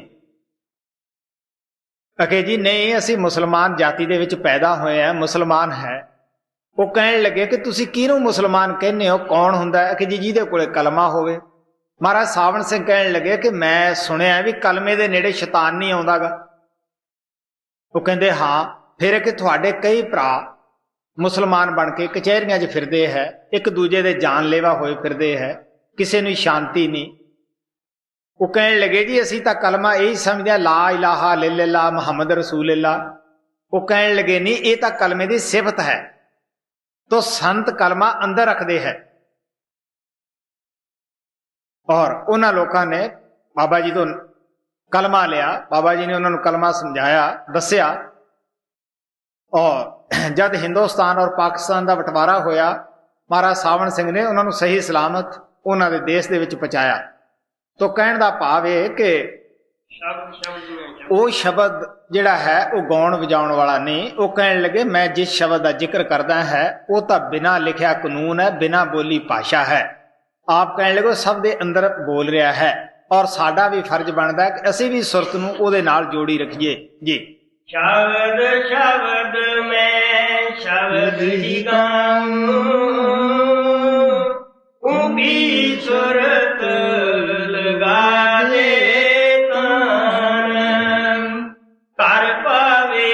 ਅਕੇ ਜੀ ਨਹੀਂ, ਅਸੀਂ ਮੁਸਲਮਾਨ ਜਾਤੀ ਦੇ ਵਿੱਚ ਪੈਦਾ ਹੋਏ ਆ, ਮੁਸਲਮਾਨ ਹੈ। ਉਹ ਕਹਿਣ ਲੱਗੇ ਕਿ ਤੁਸੀਂ ਕਿਹਨੂੰ ਮੁਸਲਮਾਨ ਕਹਿੰਦੇ ਹੋ, ਕੌਣ ਹੁੰਦਾ ਹੈ? ਕਿ ਜੀ ਜਿਹਦੇ ਕੋਲੇ ਕਲਮਾ ਹੋਵੇ। ਮਹਾਰਾਜ ਸਾਵਣ ਸਿੰਘ ਕਹਿਣ ਲੱਗੇ ਕਿ ਮੈਂ ਸੁਣਿਆ ਵੀ ਕਲਮੇ ਦੇ ਨੇੜੇ ਸ਼ੈਤਾਨ ਨਹੀਂ ਆਉਂਦਾਗਾ। ਉਹ ਕਹਿੰਦੇ ਹਾਂ। ਫਿਰ ਕਿ ਤੁਹਾਡੇ ਕਈ ਭਰਾ ਮੁਸਲਮਾਨ ਬਣ ਕੇ ਕਚਹਿਰੀਆਂ 'ਚ ਫਿਰਦੇ ਹੈ, ਇੱਕ ਦੂਜੇ ਦੇ ਜਾਨਲੇਵਾ ਹੋਏ ਫਿਰਦੇ ਹੈ, ਕਿਸੇ ਨੂੰ ਸ਼ਾਂਤੀ ਨਹੀਂ। ਉਹ ਕਹਿਣ ਲੱਗੇ, ਜੀ ਅਸੀਂ ਤਾਂ ਕਲਮਾ ਇਹੀ ਸਮਝਦੇ ਹਾਂ, ਲਾ ਇਲਾਹਾ ਇਲੱਲਾ ਮੁਹੰਮਦ ਰਸੂਲੁल्लाह। ਉਹ ਕਹਿਣ ਲੱਗੇ, ਨਹੀਂ, ਇਹ ਤਾਂ ਕਲਮੇ ਦੀ ਸਿਫਤ ਹੈ। ਤੋ ਸੰਤ ਕਲਮਾ ਅੰਦਰ ਰੱਖਦੇ ਹੈ। ਔਰ ਉਹਨਾਂ ਲੋਕਾਂ ਨੇ ਬਾਬਾ ਜੀ ਤੋਂ ਕਲਮਾ ਲਿਆ। ਬਾਬਾ ਜੀ ਨੇ ਉਹਨਾਂ ਨੂੰ ਕਲਮਾ ਸਮਝਾਇਆ, ਦੱਸਿਆ। ਔਰ ਜਦ ਹਿੰਦੁਸਤਾਨ ਔਰ ਪਾਕਿਸਤਾਨ ਦਾ ਬਟਵਾਰਾ ਹੋਇਆ, ਮਹਾਰਾਜ ਸਾਵਣ ਸਿੰਘ ਨੇ ਉਹਨਾਂ ਨੂੰ ਸਹੀ ਸਲਾਮਤ ਉਹਨਾਂ ਦੇ ਦੇਸ਼ ਦੇ ਵਿੱਚ ਪਹੁੰਚਾਇਆ। ਤੋ ਕਹਿਣ ਦਾ ਭਾਵ ਇਹ ਕਿ ਉਹ ਸ਼ਬਦ ਜਿਹੜਾ ਹੈ ਉਹ ਗਾਉਣ ਵਜਾਉਣ ਵਾਲਾ ਨਹੀਂ। ਉਹ ਕਹਿਣ ਲੱਗੇ, ਮੈਂ ਜਿਸ ਸ਼ਬਦ ਦਾ ਜ਼ਿਕਰ ਕਰਦਾ ਹੈ ਉਹ ਤਾਂ ਬਿਨਾਂ ਲਿਖਿਆ ਕਾਨੂੰਨ ਹੈ, ਬਿਨਾਂ ਬੋਲੀ ਭਾਸ਼ਾ ਹੈ। ਆਪ ਕਹਿਣ ਲੱਗੇ, ਸਭ ਦੇ ਅੰਦਰ ਬੋਲ ਰਿਹਾ ਹੈ ਔਰ ਸਾਡਾ ਵੀ ਫਰਜ਼ ਬਣਦਾ ਹੈ ਕਿ ਅਸੀਂ ਵੀ ਸੁਰਤ ਨੂੰ ਉਹਦੇ ਨਾਲ ਜੋੜੀ ਰੱਖੀਏ। ਜੀ ਸ਼ਬਦ ਸ਼ਬਦ ਮੈਂ ਸ਼ਬਦ ਹੀ ਗਾਊਂ, ਊਂਗੀ ਸੁਰਤ ਲਗਾ ਦੇ ਤਾਨ, ਕਰ ਪਾਵੇ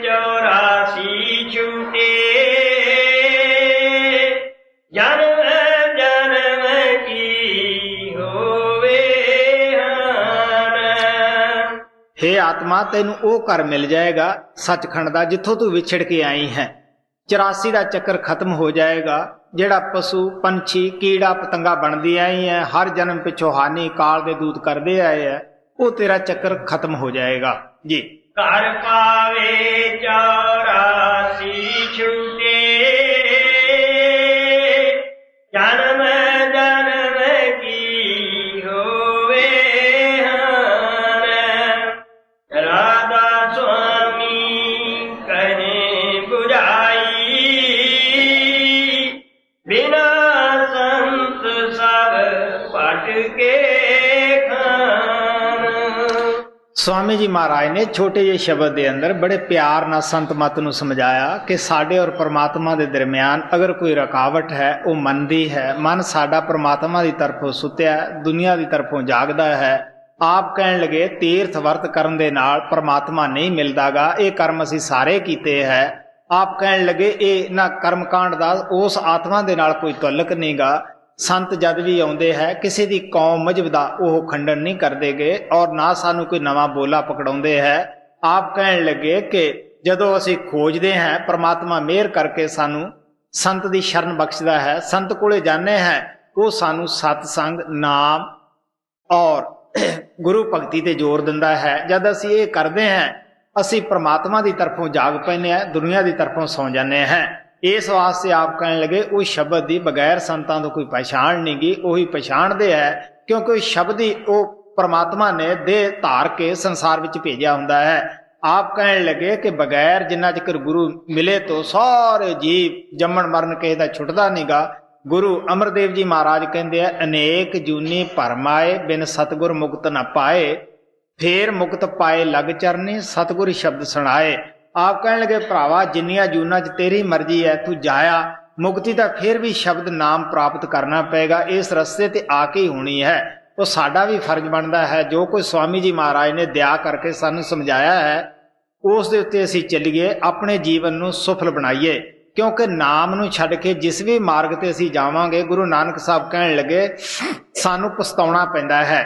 84 ਛੂਟੇ, ਜਨਮ ਜਨਮ ਕੀ ਹੋਵੇ ਹਾਨ। ਹੇ ਆਤਮਾ, ਤੈਨੂੰ ਉਹ ਘਰ ਮਿਲ ਜਾਏਗਾ ਸੱਚਖੰਡ ਦਾ ਜਿੱਥੋਂ ਤੂੰ ਵਿਛੜ ਕੇ ਆਈ ਹੈ। 84 ਦਾ ਚੱਕਰ ਖਤਮ ਹੋ ਜਾਏਗਾ। ਜਿਹੜਾ ਪਸ਼ੂ ਪੰਛੀ ਕੀੜਾ ਪਤੰਗਾ ਬਣਦੀ ਆਈ ਹੈ, ਹਰ ਜਨਮ ਪਿੱਛੋਂ ਹਾਨੀ ਕਾਲ ਦੇ ਦੂਤ ਕਰਦੇ ਆਏ ਹੈ, ਉਹ ਤੇਰਾ ਚੱਕਰ ਖਤਮ ਹੋ ਜਾਏਗਾ। ਜੀ ਘਰ ਪਾਵੇ 84 ਛੂਟੇ, ਜਨਮ ਜਨਮ ਕੀ ਹੋਵੇ ਹਾਨ। ਰਾਧਾ ਸੁਆਮੀ ਕਹੇ ਬੁਝਾਈ, ਬਿਨਾ ਸੰਤ ਸਭ ਭਟਕੇ ਖਾਨ। ਸਵਾਮੀ ਜੀ ਮਹਾਰਾਜ ਨੇ ਛੋਟੇ ਜਿਹੇ ਸ਼ਬਦ ਦੇ ਅੰਦਰ ਬੜੇ ਪਿਆਰ ਨਾਲ ਸੰਤ ਮਤ ਨੂੰ ਸਮਝਾਇਆ ਕਿ ਸਾਡੇ ਔਰ ਪਰਮਾਤਮਾ ਦੇ ਦਰਮਿਆਨ ਅਗਰ ਕੋਈ ਰੁਕਾਵਟ ਹੈ, ਉਹ ਮਨ ਦੀ ਹੈ। ਮਨ ਸਾਡਾ ਪਰਮਾਤਮਾ ਦੀ ਤਰਫੋਂ ਸੁੱਤਿਆ, ਦੁਨੀਆ ਦੀ ਤਰਫੋਂ ਜਾਗਦਾ ਹੈ। ਆਪ ਕਹਿਣ ਲੱਗੇ, ਤੀਰਥ ਵਰਤ ਕਰਨ ਦੇ ਨਾਲ ਪਰਮਾਤਮਾ ਨਹੀਂ ਮਿਲਦਾਗਾ, ਇਹ ਕਰਮ ਅਸੀਂ ਸਾਰੇ ਕੀਤੇ ਹੈ। ਆਪ ਕਹਿਣ ਲੱਗੇ, ਇਹ ਨਾ ਕਰਮਕਾਂਡ ਦਾ ਉਸ ਆਤਮਾ ਦੇ ਨਾਲ ਕੋਈ ਤਾਲੁਕ ਨਹੀਂਗਾ। ਸੰਤ ਜਦ ਵੀ ਆਉਂਦੇ ਹੈ, ਕਿਸੇ ਦੀ ਕੌਮ ਮਜਹਬ ਦਾ ਉਹ ਖੰਡਨ ਨਹੀਂ ਕਰਦੇਗੇ ਔਰ ਨਾ ਸਾਨੂੰ ਕੋਈ ਨਵਾਂ ਬੋਲਾ ਪਕੜਾਉਂਦੇ ਹੈ। ਆਪ ਕਹਿਣ ਲੱਗੇ ਕਿ ਜਦੋਂ ਅਸੀਂ ਖੋਜਦੇ ਹਾਂ, ਪਰਮਾਤਮਾ ਮਿਹਰ ਕਰਕੇ ਸਾਨੂੰ ਸੰਤ ਦੀ ਸ਼ਰਨ ਬਖਸ਼ਦਾ ਹੈ। ਸੰਤ ਕੋਲੇ ਜਾਂਦੇ ਹਾਂ, ਉਹ ਸਾਨੂੰ ਸਤਸੰਗ, ਨਾਮ ਔਰ ਗੁਰੂ ਭਗਤੀ ਤੇ ਜ਼ੋਰ ਦਿੰਦਾ ਹੈ। ਜਦ ਅਸੀਂ ਇਹ ਕਰਦੇ ਹਾਂ, ਅਸੀਂ ਪਰਮਾਤਮਾ ਦੀ ਤਰਫੋਂ ਜਾਗ ਪੈਂਦੇ ਹਾਂ, ਦੁਨੀਆ ਦੀ ਤਰਫੋਂ ਸੌਂ ਜਾਂਦੇ ਹਾਂ। ਇਸ ਵਾਸਤੇ ਆਪ ਕਹਿਣ ਲੱਗੇ, ਉਹ ਸ਼ਬਦ ਦੀ ਬਗੈਰ ਸੰਤਾਂ ਤੋਂ ਕੋਈ ਪਛਾਣ ਨਹੀਂ ਗੀ। ਉਹੀ ਪਛਾਣਦੇ ਹੈ ਕਿਉਂਕਿ ਉਹ ਸ਼ਬਦ ਹੀ ਉਹ ਪਰਮਾਤਮਾ ਨੇ ਦੇਹ ਧਾਰ ਕੇ ਸੰਸਾਰ ਵਿੱਚ ਭੇਜਿਆ ਹੁੰਦਾ ਹੈ। ਆਪ ਕਹਿਣ ਲੱਗੇ ਕਿ ਬਗੈਰ ਜਿੰਨਾ ਚਿਰ ਗੁਰੂ ਮਿਲੇ ਤੋਂ ਸਾਰੇ ਜੀਵ ਜੰਮਣ ਮਰਨ ਕਿਸੇ ਦਾ ਛੁੱਟਦਾ ਨਹੀਂਗਾ। ਗੁਰੂ ਅਮਰਦੇਵ ਜੀ ਮਹਾਰਾਜ ਕਹਿੰਦੇ ਆ, ਅਨੇਕ ਜੂਨੀ ਭਰਮ ਆਏ, ਬਿਨ ਸਤਿਗੁਰ ਮੁਕਤ ਨਾ ਪਾਏ। ਫੇਰ ਮੁਕਤ ਪਾਏ ਲੱਗ ਚਰਨੀ ਸਤਿਗੁਰ ਸ਼ਬਦ ਸੁਣਾਏ। ਆਪ ਕਹਿਣ ਲੱਗੇ ਭਰਾਵਾ ਜਿੰਨੀਆਂ ਜੂਨਾਂ 'ਚ ਤੇਰੀ ਮਰਜ਼ੀ ਹੈ ਤੂੰ ਜਾਇਆ, ਮੁਕਤੀ ਤਾਂ ਫਿਰ ਵੀ ਸ਼ਬਦ ਨਾਮ ਪ੍ਰਾਪਤ ਕਰਨਾ ਪਏਗਾ, ਇਸ ਰਸਤੇ ਤੇ ਆ ਕੇ ਹੀ ਹੋਣੀ ਹੈ। ਉਹ ਸਾਡਾ ਵੀ ਫਰਜ਼ ਬਣਦਾ ਹੈ ਜੋ ਕੋਈ ਸਵਾਮੀ ਜੀ ਮਹਾਰਾਜ ਨੇ ਦਇਆ ਕਰਕੇ ਸਾਨੂੰ ਸਮਝਾਇਆ ਹੈ ਉਸ ਦੇ ਉੱਤੇ ਅਸੀਂ ਚੱਲੀਏ, ਆਪਣੇ ਜੀਵਨ ਨੂੰ ਸਫਲ ਬਣਾਈਏ। ਕਿਉਂਕਿ ਨਾਮ ਨੂੰ ਛੱਡ ਕੇ ਜਿਸ ਵੀ ਮਾਰਗ ਤੇ ਅਸੀਂ ਜਾਵਾਂਗੇ, ਗੁਰੂ ਨਾਨਕ ਸਾਹਿਬ ਕਹਿਣ ਲੱਗੇ ਸਾਨੂੰ ਪਛਤਾਉਣਾ ਪੈਂਦਾ ਹੈ।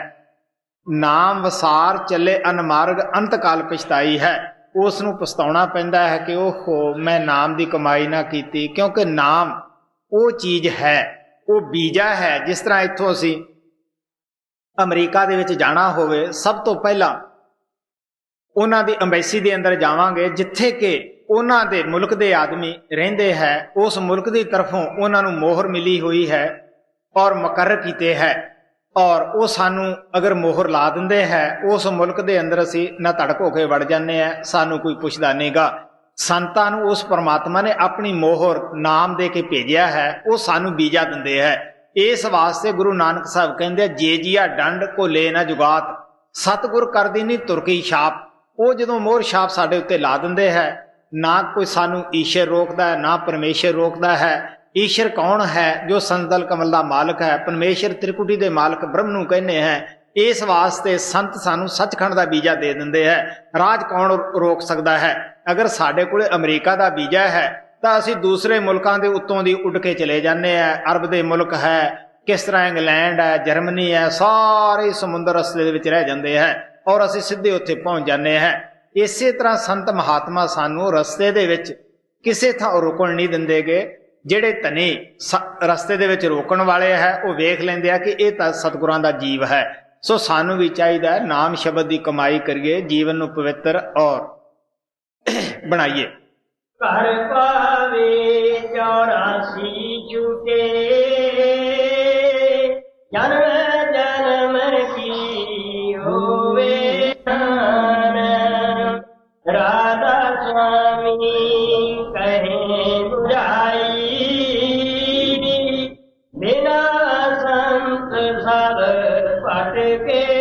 ਨਾਮ ਵਸਾਰ ਚੱਲੇ ਅਨਮਾਰਗ ਅੰਤ ਕਾਲ ਪਛਤਾਈ ਹੈ। ਉਸ ਨੂੰ ਪਛਤਾਉਣਾ ਪੈਂਦਾ ਹੈ ਕਿ ਉਹ ਮੈਂ ਨਾਮ ਦੀ ਕਮਾਈ ਨਾ ਕੀਤੀ, ਕਿਉਂਕਿ ਨਾਮ ਉਹ ਚੀਜ਼ ਹੈ, ਉਹ ਬੀਜਾ ਹੈ। ਜਿਸ ਤਰ੍ਹਾਂ ਇੱਥੋਂ ਅਸੀਂ ਅਮਰੀਕਾ ਦੇ ਵਿੱਚ ਜਾਣਾ ਹੋਵੇ, ਸਭ ਤੋਂ ਪਹਿਲਾਂ ਉਹਨਾਂ ਦੀ ਅੰਬੈਸੀ ਦੇ ਅੰਦਰ ਜਾਵਾਂਗੇ ਜਿੱਥੇ ਕਿ ਉਹਨਾਂ ਦੇ ਮੁਲਕ ਦੇ ਆਦਮੀ ਰਹਿੰਦੇ ਹੈ। ਉਸ ਮੁਲਕ ਦੀ ਤਰਫੋਂ ਉਹਨਾਂ ਨੂੰ ਮੋਹਰ ਮਿਲੀ ਹੋਈ ਹੈ ਔਰ ਮੁਕਰਰ ਕੀਤੇ ਹੈ, ਔਰ ਉਹ ਸਾਨੂੰ ਅਗਰ ਮੋਹਰ ਲਾ ਦਿੰਦੇ ਹੈ ਉਸ ਮੁਲਕ ਦੇ ਅੰਦਰ ਅਸੀਂ ਨਾ ਧੜਕ ਹੋ ਕੇ ਵੜ ਜਾਂਦੇ ਹਾਂ, ਸਾਨੂੰ ਕੋਈ ਪੁੱਛਦਾ ਨਹੀਂਗਾ। ਸੰਤਾਂ ਨੂੰ ਉਸ ਪਰਮਾਤਮਾ ਨੇ ਆਪਣੀ ਮੋਹਰ ਨਾਮ ਦੇ ਕੇ ਭੇਜਿਆ ਹੈ, ਉਹ ਸਾਨੂੰ ਬੀਜਾ ਦਿੰਦੇ ਹੈ। ਇਸ ਵਾਸਤੇ ਗੁਰੂ ਨਾਨਕ ਸਾਹਿਬ ਕਹਿੰਦੇ ਜੇ ਜੀਆ ਡੰਡ ਘੋਲੇ ਨਾ ਜੁਗਾਤ, ਸਤਿਗੁਰ ਕਰਦੀ ਨਹੀਂ ਤੁਰਕੀ ਛਾਪ। ਉਹ ਜਦੋਂ ਮੋਹਰ ਛਾਪ ਸਾਡੇ ਉੱਤੇ ਲਾ ਦਿੰਦੇ ਹੈ, ਨਾ ਕੋਈ ਸਾਨੂੰ ਈਸ਼ਰ ਰੋਕਦਾ ਹੈ ਨਾ ਪਰਮੇਸ਼ਰ ਰੋਕਦਾ ਹੈ। ਈਸ਼ਰ ਕੌਣ ਹੈ? ਜੋ ਸੰਦਲ ਕਮਲ ਦਾ ਮਾਲਕ ਹੈ। ਪਰਮੇਸ਼ਰ ਤ੍ਰਿਕੁਟੀ ਦੇ ਮਾਲਕ ਬ੍ਰਹਮ ਨੂੰ ਕਹਿੰਦੇ ਹੈ। ਇਸ ਵਾਸਤੇ ਸੰਤ ਸਾਨੂੰ ਸੱਚਖੰਡ ਦਾ ਬੀਜਾ ਦੇ ਦਿੰਦੇ ਹੈ। ਰਾਜ ਕੌਣ ਰੋਕ ਸਕਦਾ ਹੈ? ਅਗਰ ਸਾਡੇ ਕੋਲੇ ਅਮਰੀਕਾ ਦਾ ਬੀਜਾ ਹੈ ਤਾਂ ਅਸੀਂ ਦੂਸਰੇ ਮੁਲਕਾਂ ਦੇ ਉੱਤੋਂ ਦੀ ਉੱਡ ਕੇ ਚਲੇ ਜਾਂਦੇ ਹਾਂ। ਅਰਬ ਦੇ ਮੁਲਕ ਹੈ, ਕਿਸ ਤਰ੍ਹਾਂ ਇੰਗਲੈਂਡ ਹੈ, ਜਰਮਨੀ ਹੈ, ਸਾਰੇ ਸਮੁੰਦਰ ਰਸਤੇ ਦੇ ਵਿੱਚ ਰਹਿ ਜਾਂਦੇ ਹੈ ਔਰ ਅਸੀਂ ਸਿੱਧੇ ਉੱਥੇ ਪਹੁੰਚ ਜਾਂਦੇ ਹਾਂ। ਇਸੇ ਤਰ੍ਹਾਂ ਸੰਤ ਮਹਾਤਮਾ ਸਾਨੂੰ ਰਸਤੇ ਦੇ ਵਿੱਚ ਕਿਸੇ ਥਾਂ ਰੁਕਣ ਨਹੀਂ ਦਿੰਦੇਗੇ। ਜਿਹੜੇ ਧਨੀ ਰਸਤੇ ਦੇ ਵਿੱਚ ਰੋਕਣ ਵਾਲੇ ਹੈ ਉਹ ਵੇਖ ਲੈਂਦੇ ਆ ਕਿ ਇਹ ਤਾਂ ਸਤਿਗੁਰਾਂ ਦਾ ਜੀਵ ਹੈ। ਸੋ ਸਾਨੂੰ ਵੀ ਚਾਹੀਦਾ ਹੈ ਨਾਮ ਸ਼ਬਦ ਦੀ ਕਮਾਈ ਕਰੀਏ, ਜੀਵਨ ਨੂੰ ਪਵਿੱਤਰ ਔਰ ਬਣਾਈਏ। ਘਰ ਪਾਵੇ 84 ਝੂਟੇ, ਜਨਮ ਜਨਮ ਕੀ ਹੋਵੇ ਨਾਮ। ਰਾਧਾ ਸੁਆਮੀ ਕਹੇ ਬੁਝਾਈ, ਬਿਨਾ ਸੰਤ ਸਭ ਪਟ ਕੇ